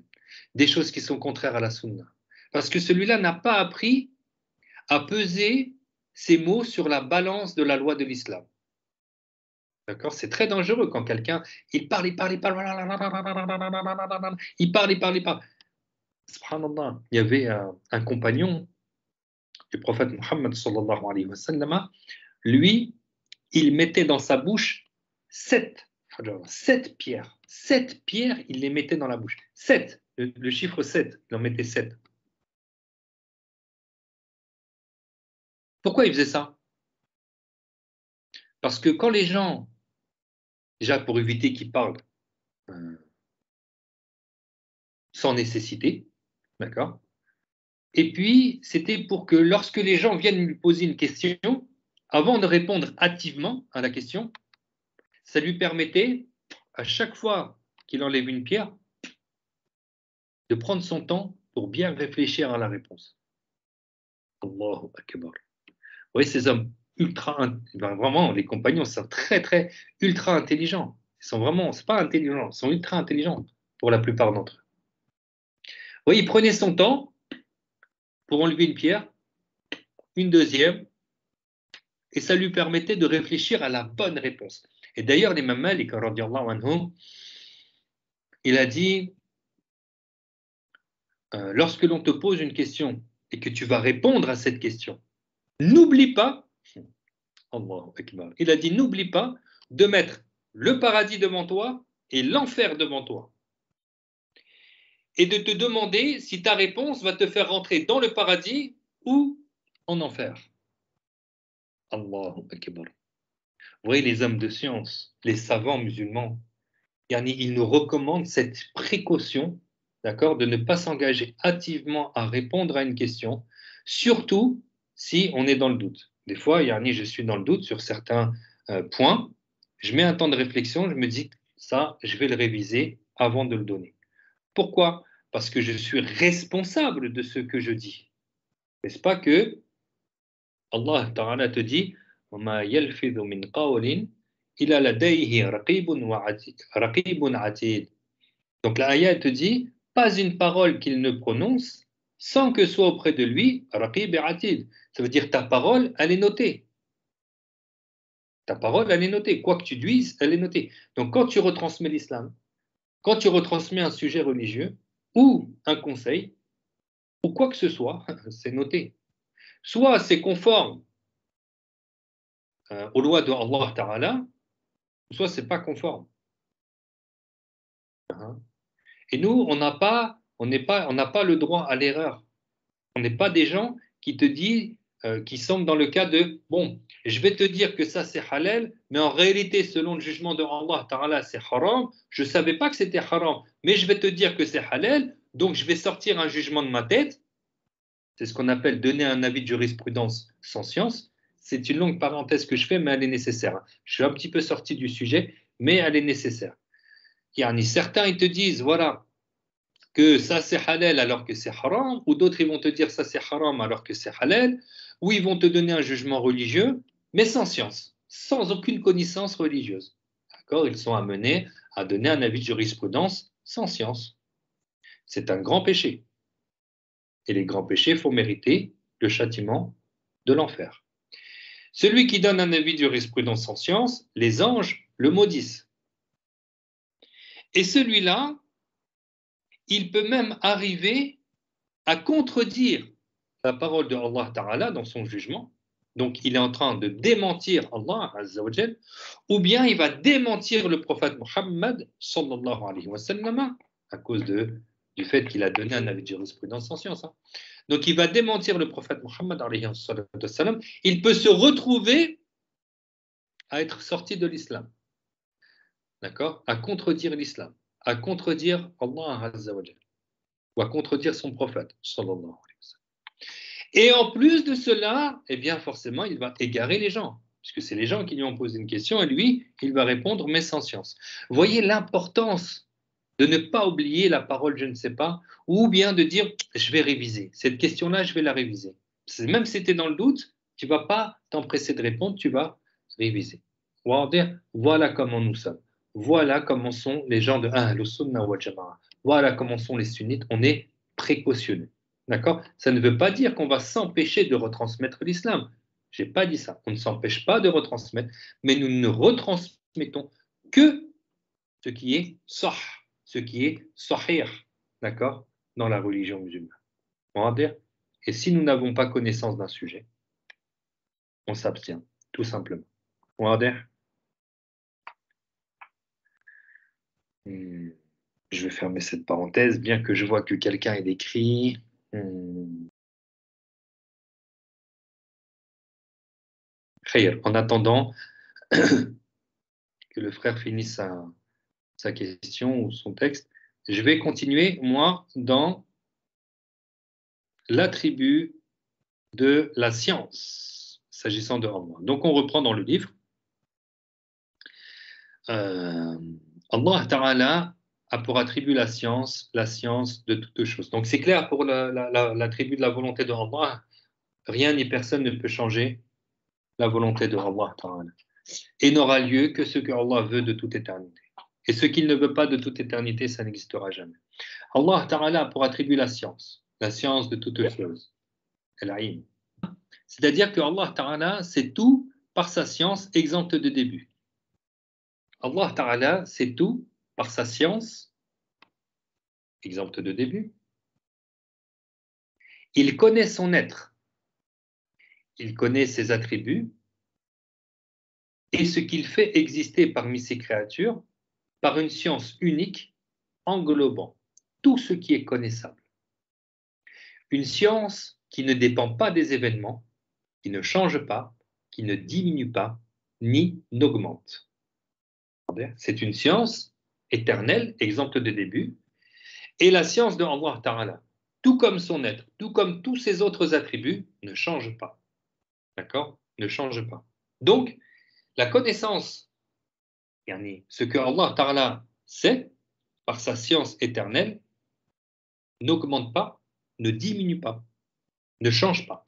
des choses qui sont contraires à la Sunna. Parce que celui-là n'a pas appris à peser ses mots sur la balance de la loi de l'islam. D'accord? C'est très dangereux quand quelqu'un, il parle, il parle, il parle, il parle, il parle, il parle. Subhanallah. Il y avait un compagnon du prophète Mohammed sallallahu alayhi wa sallam, lui, il mettait dans sa bouche 7 pierres. 7 pierres, il les mettait dans la bouche. 7, le chiffre 7, il en mettait 7. Pourquoi il faisait ça? Parce que quand les gens, déjà pour éviter qu'ils parlent euh, sans nécessité, d'accord? Et puis, c'était pour que lorsque les gens viennent lui poser une question, avant de répondre hâtivement à la question, ça lui permettait, à chaque fois qu'il enlève une pierre, de prendre son temps pour bien réfléchir à la réponse. Allahu Akbar. Vous voyez, ces hommes vraiment, les compagnons sont très, très, ultra intelligents. Ils sont vraiment, c'est pas intelligents, ils sont ultra intelligents pour la plupart d'entre eux. Vous voyez, il prenait son temps pour enlever une pierre, une deuxième, et ça lui permettait de réfléchir à la bonne réponse. Et d'ailleurs, l'imam Malik, radiallahu anhu, il a dit, lorsque l'on te pose une question et que tu vas répondre à cette question, n'oublie pas, Allahu Akbar, il a dit, n'oublie pas de mettre le paradis devant toi et l'enfer devant toi. Et de te demander si ta réponse va te faire rentrer dans le paradis ou en enfer. Allahu Akbar. Vous voyez, les hommes de science, les savants musulmans, ils nous recommandent cette précaution, d'accord, de ne pas s'engager hâtivement à répondre à une question, surtout si on est dans le doute. Des fois, je suis dans le doute sur certains points, je mets un temps de réflexion, je me dis, ça, je vais le réviser avant de le donner. Pourquoi? Parce que je suis responsable de ce que je dis. N'est-ce pas que Allah Ta'ala te dit, وَمَا يَلْفِظُ مِنْ قَوْلٍ إِلَّا لَدَيْهِ رَقِيبٌ عَتِيدٌ. Donc la ayah te dit, pas une parole qu'il ne prononce sans que soit auprès de lui raqib et atid. Ça veut dire ta parole, elle est notée. Ta parole, elle est notée. Quoi que tu dises, elle est notée. Donc quand tu retransmets l'islam, quand tu retransmets un sujet religieux ou un conseil, ou quoi que ce soit, c'est noté. Soit c'est conforme aux lois de Allah Ta'ala, soit c'est pas conforme. Et nous, on n'a pas le droit à l'erreur. On n'est pas des gens qui te disent qui semblent dans le cas de, bon, je vais te dire que ça c'est halal, mais en réalité, selon le jugement de Allah Ta'ala, c'est haram. Je ne savais pas que c'était haram, mais je vais te dire que c'est halal, donc je vais sortir un jugement de ma tête. C'est ce qu'on appelle donner un avis de jurisprudence sans science. C'est une longue parenthèse que je fais, mais elle est nécessaire. Je suis un petit peu sorti du sujet, mais elle est nécessaire. Certains, ils te disent, voilà, que ça c'est halal alors que c'est haram, ou d'autres ils vont te dire ça c'est haram alors que c'est halal, ou ils vont te donner un jugement religieux, mais sans science, sans aucune connaissance religieuse. D'accord? Ils sont amenés à donner un avis de jurisprudence sans science. C'est un grand péché. Et les grands péchés font mériter le châtiment de l'enfer. Celui qui donne un avis de jurisprudence sans science, les anges le maudissent. Et celui-là, il peut même arriver à contredire la parole de Allah Ta'ala dans son jugement. Donc, il est en train de démentir Allah Azza wa Jal, ou bien il va démentir le prophète Muhammad sallallahu alayhi wa sallam à cause du fait qu'il a donné un avis de jurisprudence sans science. Donc, il va démentir le prophète Muhammad alayhi wa sallam. Il peut se retrouver à être sorti de l'islam, d'accord, à contredire l'islam, à contredire Allah Azza wa Jal, ou à contredire son prophète sallallahu alayhi wa sallam. Et en plus de cela, eh bien forcément, il va égarer les gens, puisque c'est les gens qui lui ont posé une question et lui, il va répondre, mais sans science. Voyez l'importance de ne pas oublier la parole je ne sais pas, ou bien de dire je vais réviser. Cette question-là, je vais la réviser. Même si tu es dans le doute, tu ne vas pas t'empresser de répondre, tu vas réviser. Voilà comment nous sommes. Voilà comment sont les gens de Ahlus Sunnah wal Jama'a. Voilà comment sont les sunnites. On est précautionneux. D'accord? Ça ne veut pas dire qu'on va s'empêcher de retransmettre l'islam. Je n'ai pas dit ça. On ne s'empêche pas de retransmettre, mais nous ne retransmettons que ce qui est sah, ce qui est sahih, d'accord, dans la religion musulmane. On va dire. Et si nous n'avons pas connaissance d'un sujet, on s'abstient, tout simplement. On va dire. Je vais fermer cette parenthèse, bien que je vois que quelqu'un ait écrit. En attendant que le frère finisse sa question ou son texte, je vais continuer, moi, dans l'attribut de la science, s'agissant de Allah. Donc, on reprend dans le livre. Allah Ta'ala a pour attribut la science de toutes choses. Donc, c'est clair pour l'attribut de la volonté de Allah, rien ni personne ne peut changer la volonté de Allah Ta'ala. Et n'aura lieu que ce que Allah veut de toute éternité. Et ce qu'il ne veut pas de toute éternité, ça n'existera jamais. Allah Ta'ala a pour attribut la science de toutes choses. C'est-à-dire que Allah Ta'ala sait tout par sa science exempte de début. Allah Ta'ala sait tout par sa science exempte de début. Il connaît son être. Il connaît ses attributs et ce qu'il fait exister parmi ses créatures par une science unique englobant tout ce qui est connaissable. Une science qui ne dépend pas des événements, qui ne change pas, qui ne diminue pas, ni n'augmente. C'est une science éternelle, exempte de début, et la science de Allah Ta'ala, tout comme son être, tout comme tous ses autres attributs, ne change pas. D'accord? Ne change pas. Donc, la connaissance, ce que Allah Ta'ala sait, par sa science éternelle, n'augmente pas, ne diminue pas, ne change pas.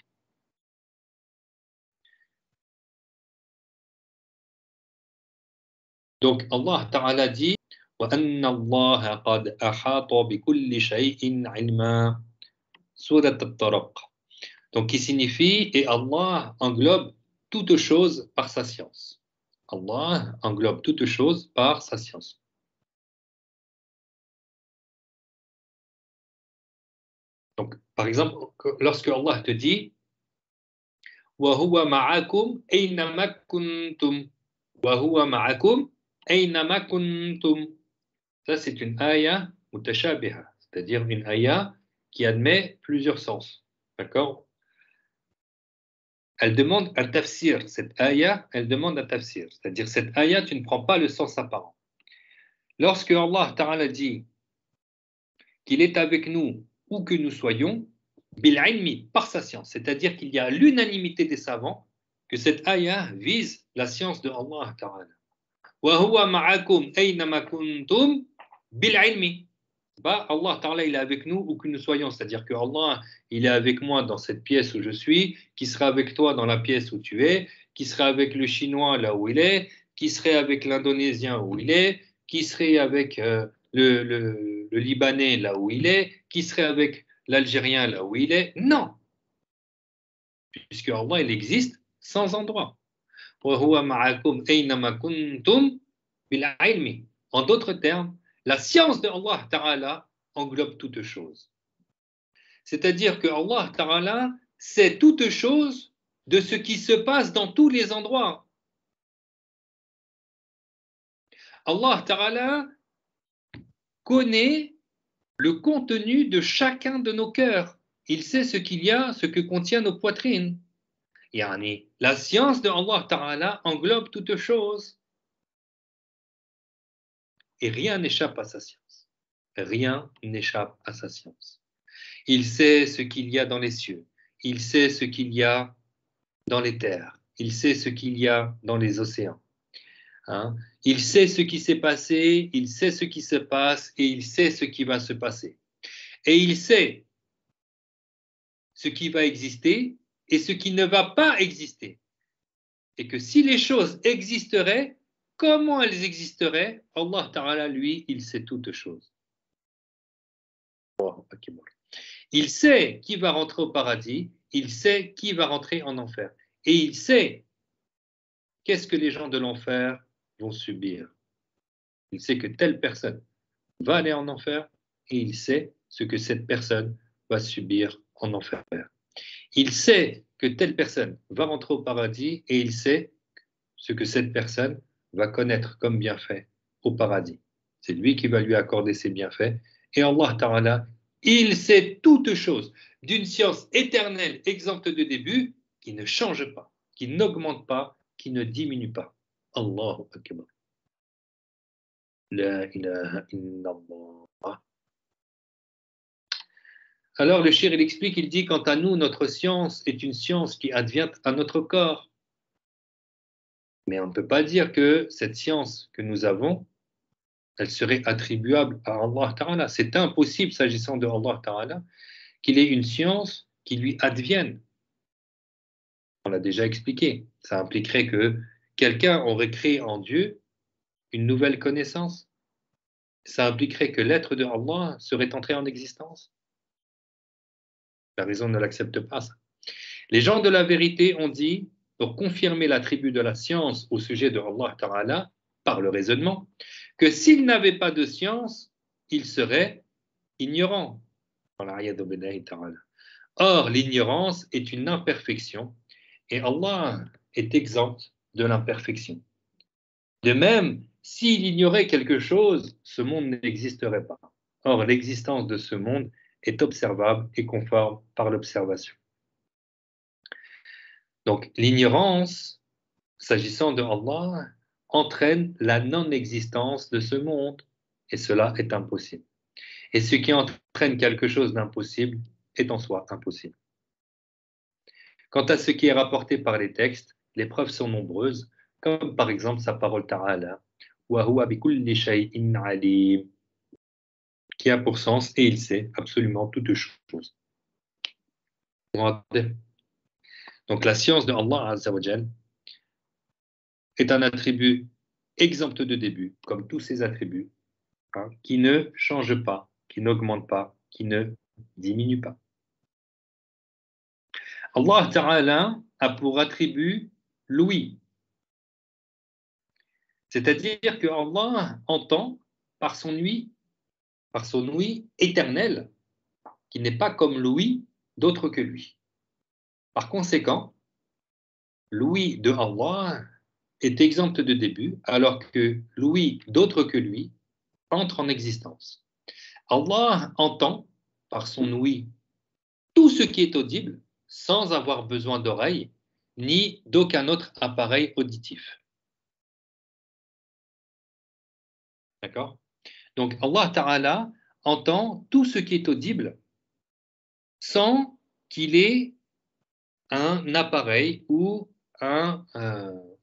Donc Allah Ta'ala dit وَأَنَّ اللَّهَ قَدْ أَحَاطَ بِكُلِّ شَيْءٍ عِلْمًا Surat al-Taraq. Donc qui signifie et Allah englobe toute chose par sa science. Allah englobe toute chose par sa science. Donc par exemple, lorsque Allah te dit وَهُوَ مَعَكُمْ أَيْنَمَا كُنْتُمْ وَهُوَ مَعَكُمْ أَيْنَمَا كُنْتُمْ. Ça, c'est une ayah mutashabiha, c'est-à-dire une ayah qui admet plusieurs sens. D'accord? elle demande un tafsir. Cette ayah, elle demande un tafsir. C'est-à-dire, cette ayah, tu ne prends pas le sens apparent. Lorsque Allah Ta'ala dit qu'il est avec nous où que nous soyons, bil-ilmi, par sa science, c'est-à-dire qu'il y a l'unanimité des savants que cette ayah vise la science de Allah Ta'ala. Wa huwa ma'akum aynama kuntum bil-ilmi. Allah Ta'ala, il est avec nous où que nous soyons, c'est-à-dire que Allah, il est avec moi dans cette pièce où je suis, qui sera avec toi dans la pièce où tu es, qui sera avec le Chinois là où il est, qui serait avec l'Indonésien où il est, qui serait avec le Libanais là où il est, qui serait avec l'Algérien là où il est. Non, puisque Allah, il existe sans endroit. En d'autres termes, la science de Allah Ta'ala englobe toutes choses. C'est-à-dire que Allah Ta'ala sait toutes choses de ce qui se passe dans tous les endroits. Allah Ta'ala connaît le contenu de chacun de nos cœurs. Il sait ce qu'il y a, ce que contient nos poitrines. Yani, la science de Allah Ta'ala englobe toutes choses. Et rien n'échappe à sa science. Rien n'échappe à sa science. Il sait ce qu'il y a dans les cieux. Il sait ce qu'il y a dans les terres. Il sait ce qu'il y a dans les océans. Hein? Il sait ce qui s'est passé, il sait ce qui se passe et il sait ce qui va se passer. Et il sait ce qui va exister et ce qui ne va pas exister. Et que si les choses existeraient, comment elles existeraient? Allah Ta'ala, lui, il sait toutes choses. Il sait qui va rentrer au paradis, il sait qui va rentrer en enfer. Et il sait qu'est-ce que les gens de l'enfer vont subir. Il sait que telle personne va aller en enfer et il sait ce que cette personne va subir en enfer. Il sait que telle personne va rentrer au paradis et il sait ce que cette personne va connaître comme bienfait au paradis. C'est lui qui va lui accorder ses bienfaits. Et Allah Ta'ala, il sait toutes choses d'une science éternelle, exempte de début, qui ne change pas, qui n'augmente pas, qui ne diminue pas. Allahu Akbar. La ilaha illallah. Alors le shir, il explique, il dit, quant à nous, notre science est une science qui advient à notre corps. Mais on ne peut pas dire que cette science que nous avons, elle serait attribuable à Allah Ta'ala. C'est impossible, s'agissant de Allah Ta'ala, qu'il ait une science qui lui advienne. On l'a déjà expliqué. Ça impliquerait que quelqu'un aurait créé en Dieu une nouvelle connaissance. Ça impliquerait que l'être de Allah serait entré en existence. La raison ne l'accepte pas, ça. Les gens de la vérité ont dit, pour confirmer l'attribut de la science au sujet de Allah Ta'ala, par le raisonnement, que s'ils n'avaient pas de science, ils seraient ignorants. Or, l'ignorance est une imperfection et Allah est exempt de l'imperfection. De même, s'il ignorait quelque chose, ce monde n'existerait pas. Or, l'existence de ce monde est observable et conforme par l'observation. Donc, l'ignorance, s'agissant de Allah, entraîne la non-existence de ce monde, et cela est impossible. Et ce qui entraîne quelque chose d'impossible est en soi impossible. Quant à ce qui est rapporté par les textes, les preuves sont nombreuses, comme par exemple sa parole Ta'ala, wa huwa bi kulli shay'in alim, qui a pour sens, et il sait absolument toutes choses. Donc la science de Allah Azza wa Jal est un attribut exempt de début, comme tous ses attributs, hein, qui ne change pas, qui n'augmente pas, qui ne diminue pas. Allah Ta'ala a pour attribut l'ouïe. C'est-à-dire que Allah entend par son ouïe éternel, qui n'est pas comme l'ouïe d'autre que lui. Par conséquent, l'ouïe de Allah est exempte de début, alors que l'ouïe d'autre que lui entre en existence. Allah entend par son ouïe tout ce qui est audible sans avoir besoin d'oreilles, ni d'aucun autre appareil auditif. D'accord? Donc Allah Ta'ala entend tout ce qui est audible sans qu'il ait un appareil ou un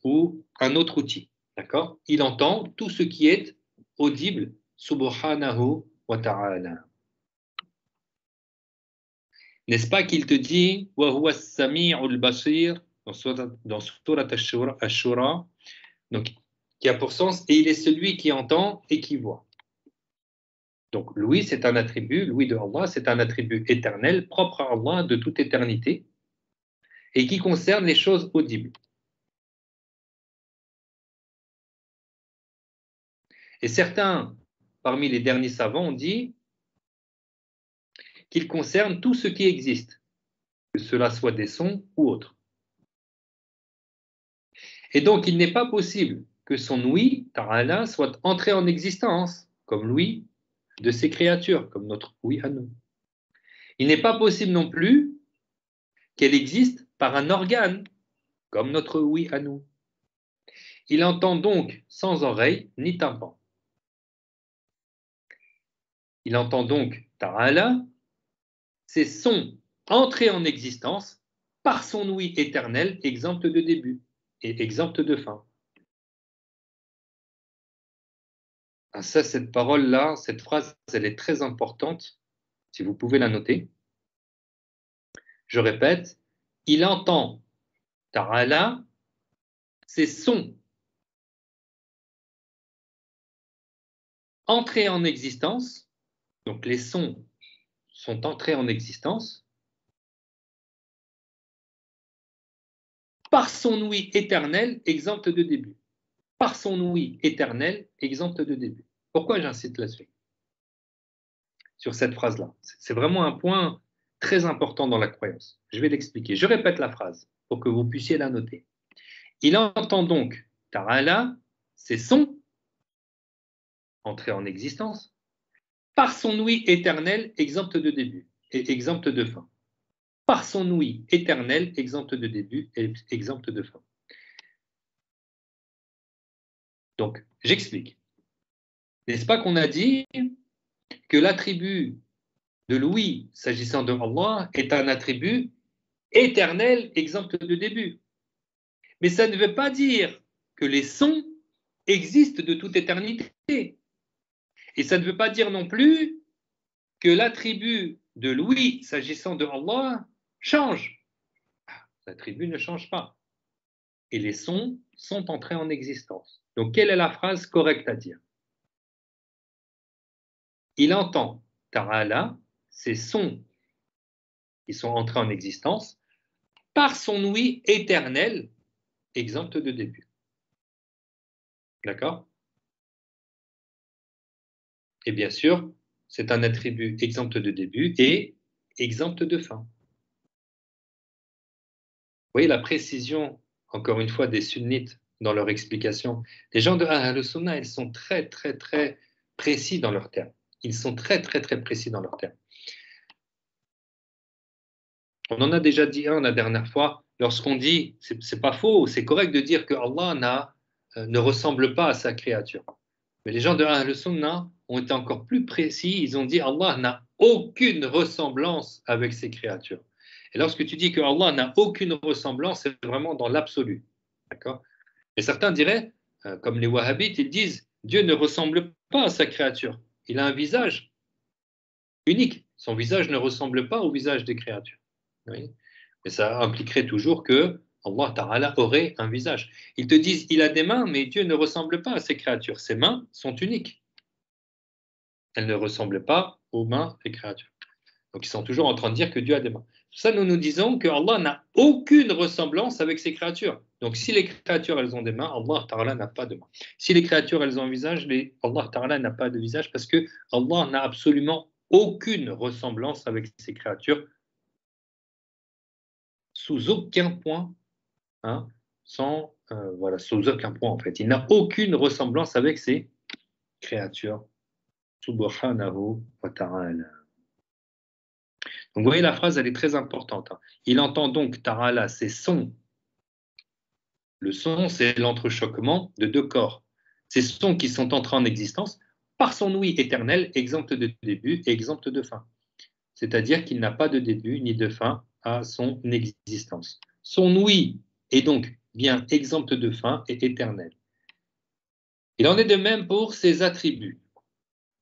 autre outil. D'accord? Il entend tout ce qui est audible, subhanahu wa ta'ala. N'est-ce pas qu'il te dit wa huwa as-sami'ul basir dans Surat Ash-Shura, donc qui a pour sens et il est celui qui entend et qui voit. Donc l'ouïe c'est un attribut, l'ouïe de Allah c'est un attribut éternel propre à Allah de toute éternité et qui concerne les choses audibles. Et certains, parmi les derniers savants, ont dit qu'il concerne tout ce qui existe, que cela soit des sons ou autres. Et donc, il n'est pas possible que son ouïe, Ta'ala, soit entré en existence, comme l'ouïe de ses créatures, comme notre ouïe à nous. Il n'est pas possible non plus qu'elle existe par un organe, comme notre ouïe à nous. Il entend donc sans oreille ni tympan. Il entend donc, Ta'ala, ces sons entrés en existence par son ouïe éternelle, exempte de début et exempte de fin. Ah, ça, cette parole-là, cette phrase, elle est très importante, si vous pouvez la noter. Je répète, il entend, Ta'ala, ces sons entrés en existence, donc les sons sont entrés en existence, par son ouïe éternelle, exempte de début. Par son ouïe éternelle, exempte de début. Pourquoi j'insiste là-dessus? Sur cette phrase-là. C'est vraiment un point très important dans la croyance. Je vais l'expliquer. Je répète la phrase pour que vous puissiez la noter. Il entend donc, Ta'ala, ces sons entrés en existence par son ouïe éternelle, exempte de début et exempte de fin. Par son ouïe éternelle, exempte de début et exempte de fin. Donc, j'explique. N'est-ce pas qu'on a dit que l'attribut de l'ouïe, s'agissant de Allah, est un attribut éternel, exempt de début. Mais ça ne veut pas dire que les sons existent de toute éternité. Et ça ne veut pas dire non plus que l'attribut de l'ouïe, s'agissant de Allah, change. L'attribut ne change pas. Et les sons sont entrés en existence. Donc, quelle est la phrase correcte à dire? Il entend, Ta'ala, ces sons qui sont entrés en existence par son ouïe éternelle, exempte de début. D'accord? Et bien sûr, c'est un attribut exempt de début et exempt de fin. Vous voyez la précision, encore une fois, des sunnites dans leur explication. Les gens de Ahl Sunnah, ils sont très, très, très précis dans leurs termes. Ils sont très, très, très précis dans leurs termes. On en a déjà dit un la dernière fois, lorsqu'on dit, c'est pas faux, c'est correct de dire que Allah ne ressemble pas à sa créature. Mais les gens de Ahl Sunnah ont été encore plus précis, ils ont dit Allah n'a aucune ressemblance avec ses créatures. Et lorsque tu dis que Allah n'a aucune ressemblance, c'est vraiment dans l'absolu. D'accord? Et certains diraient, comme les wahhabites, ils disent Dieu ne ressemble pas à sa créature. Il a un visage unique. Son visage ne ressemble pas au visage des créatures. Oui. Mais ça impliquerait toujours que Allah Ta'ala aurait un visage. Ils te disent il a des mains, mais Dieu ne ressemble pas à ses créatures. Ses mains sont uniques. Elles ne ressemblent pas aux mains des créatures. Donc ils sont toujours en train de dire que Dieu a des mains. Pour ça, nous nous disons que Allah n'a aucune ressemblance avec ses créatures. Donc si les créatures, elles ont des mains, Allah Ta'ala n'a pas de mains. Si les créatures, elles ont un visage, Allah Ta'ala n'a pas de visage parce que Allah n'a absolument aucune ressemblance avec ses créatures sous aucun point, hein, sous aucun point en fait. Il n'a aucune ressemblance avec ses créatures. Subhanahu wa ta'ala. Donc vous voyez, la phrase, elle est très importante. Hein. Il entend donc Ta'ala, ces sons Le son, c'est l'entrechoquement de deux corps. Ces sons qui sont entrés en existence par son ouïe éternel, exempt de début et exempt de fin. C'est-à-dire qu'il n'a pas de début ni de fin à son existence. Son ouïe est donc bien exempt de fin et éternel. Il en est de même pour ses attributs.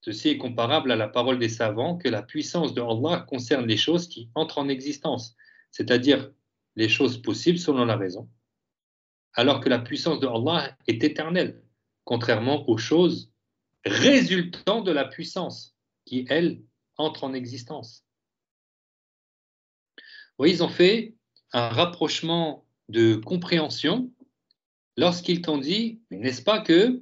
Ceci est comparable à la parole des savants que la puissance de Allah concerne les choses qui entrent en existence, c'est-à-dire les choses possibles selon la raison, alors que la puissance de Allah est éternelle, contrairement aux choses résultant de la puissance qui, elle, entre en existence. Vous voyez, ils ont fait un rapprochement de compréhension lorsqu'ils t'ont dit, n'est-ce pas que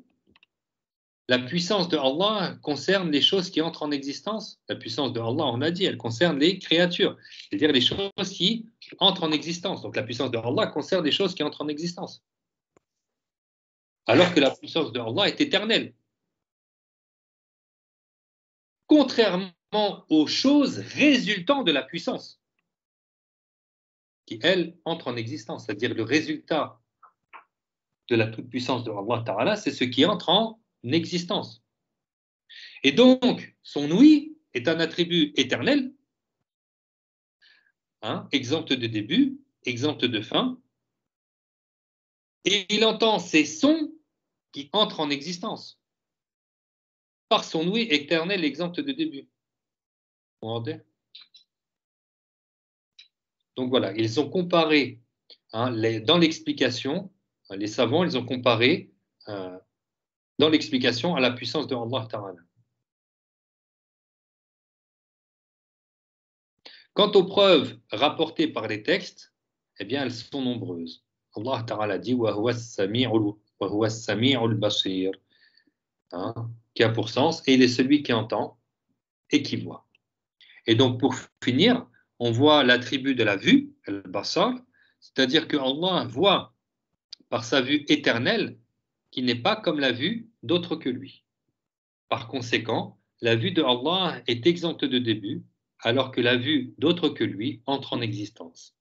la puissance de Allah concerne les choses qui entrent en existence. La puissance de Allah, on a dit, elle concerne les créatures, c'est-à-dire les choses qui entrent en existence. Donc la puissance de Allah concerne les choses qui entrent en existence. Alors que la puissance de Allah est éternelle. Contrairement aux choses résultant de la puissance, qui, elles, entrent en existence. C'est-à-dire le résultat de la toute-puissance de Allah Ta'ala, c'est ce qui entre en existence. Et donc, son ouïe est un attribut éternel, exempt de début, exempt de fin, et il entend ces sons qui entrent en existence par son ouïe éternel, exempt de début. Vous entendez? Donc voilà, ils ont comparé, dans l'explication, les savants, ils ont comparé dans l'explication à la puissance de Allah Ta'ala. Quant aux preuves rapportées par les textes, eh bien, elles sont nombreuses. Allah Ta'ala dit wa huwa as-sami'ul basir, qui a pour sens, et il est celui qui entend et qui voit. Et donc, pour finir, on voit l'attribut de la vue, al-basar, c'est-à-dire que Allah voit par sa vue éternelle qui n'est pas comme la vue d'autres que lui. Par conséquent, la vue de Allah est exempte de début, alors que la vue d'autres que lui entre en existence.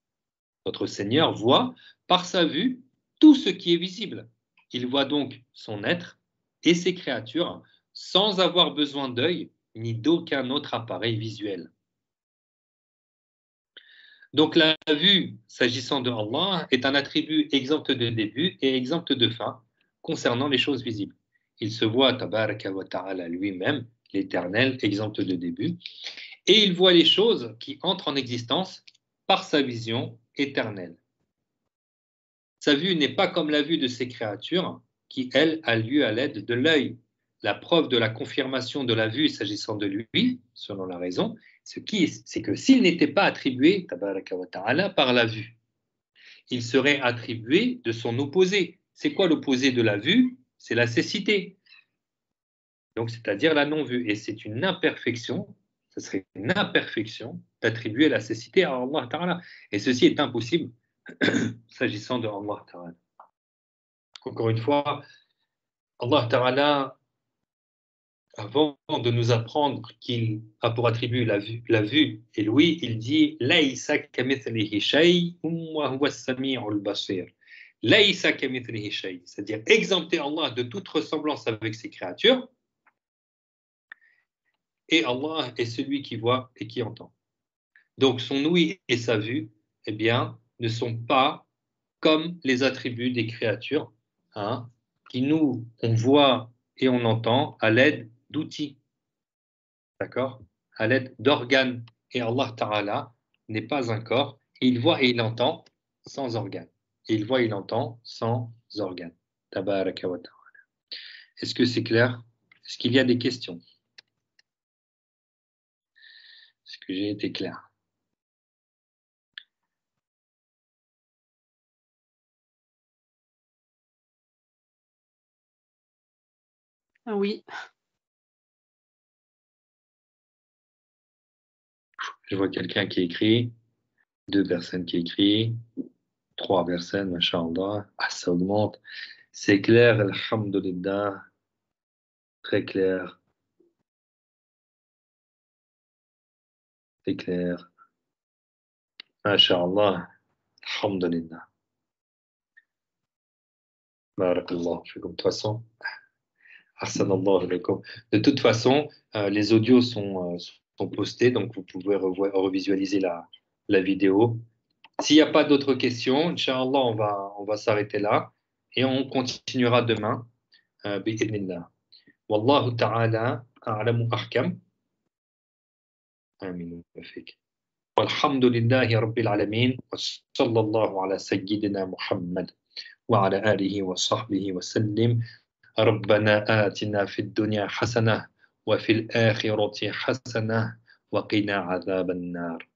Notre Seigneur voit par sa vue tout ce qui est visible. Il voit donc son être et ses créatures sans avoir besoin d'œil ni d'aucun autre appareil visuel. Donc la vue, s'agissant de Allah, est un attribut exempt de début et exempt de fin concernant les choses visibles. Il se voit, tabaraka wa ta'ala, lui-même, l'éternel, exempt de début, et il voit les choses qui entrent en existence par sa vision éternelle. Sa vue n'est pas comme la vue de ses créatures, qui, elle, a lieu à l'aide de l'œil. La preuve de la confirmation de la vue s'agissant de lui, selon la raison, c'est que s'il n'était pas attribué, tabaraka wa ta'ala, par la vue, il serait attribué de son opposé. C'est quoi l'opposé de la vue? C'est la cécité. Donc, c'est-à-dire la non-vue. Et c'est une imperfection, ce serait une imperfection d'attribuer la cécité à Allah Ta'ala. Et ceci est impossible s'agissant de Allah Ta'ala. Encore une fois, Allah Ta'ala, avant de nous apprendre qu'il a pour attribut la vue et l'ouïe, il dit Laïsa kamithlihi shay'un wa huwa as-sami'ul basir. Laïsa kamithlihi shay', c'est-à-dire exempter Allah de toute ressemblance avec ses créatures, et Allah est celui qui voit et qui entend. Donc son ouïe et sa vue, eh bien, ne sont pas comme les attributs des créatures, qui nous, on voit et on entend à l'aide d'outils, d'accord? À l'aide d'organes. Et Allah Ta'ala n'est pas un corps, et il voit et il entend sans organes. Et il voit et il entend sans organes. Tabaraka wa ta'ala. Est-ce que c'est clair? Est-ce qu'il y a des questions? Est-ce que j'ai été clair? Oui. Je vois quelqu'un qui écrit, 2 personnes qui écrivent, 3 personnes, masha'Allah. Ah, ça augmente. C'est clair, alhamdulillah. Très clair. C'est clair. Masha'Allah. Alhamdulillah. Barakallahu fikum. De toute façon, ahsanallahu ilaykum. De toute façon, les audios sont postés, donc vous pouvez revisualiser la vidéo. S'il n'y a pas d'autres questions, Inch'Allah, on va s'arrêter là et on continuera demain. Bi'idhnillah. Wallahu ta'ala a'lamu ahkam. Amin wa fik. والحمد لله رب العالمين وصلى الله على سيدنا محمد وعلى آله وصحبه وسلم ربنا آتنا في الدنيا حسنة وفي الآخرة حسنة وقنا عذاب النار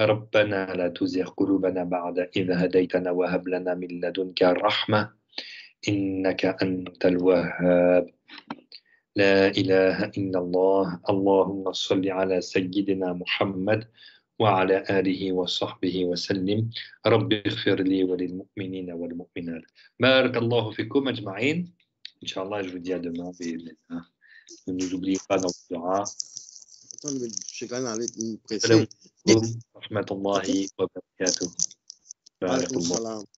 ربنا لا تزغ قلوبنا بعد إذ هديتنا وهب لنا من لدنك رحمة إنك أنت الوهاب لا إله إلا الله اللهم صل على سيدنا محمد وعلى آله وصحبه وسلم رب اغفر لي وللمؤمنين والمؤمنات بارك الله فيكم أجمعين إن شاء الله je vous dis à demain بإذن الله. Ne nous oubliez pas dans le dua. السلام عليكم ورحمة الله وبركاته. بارك الله.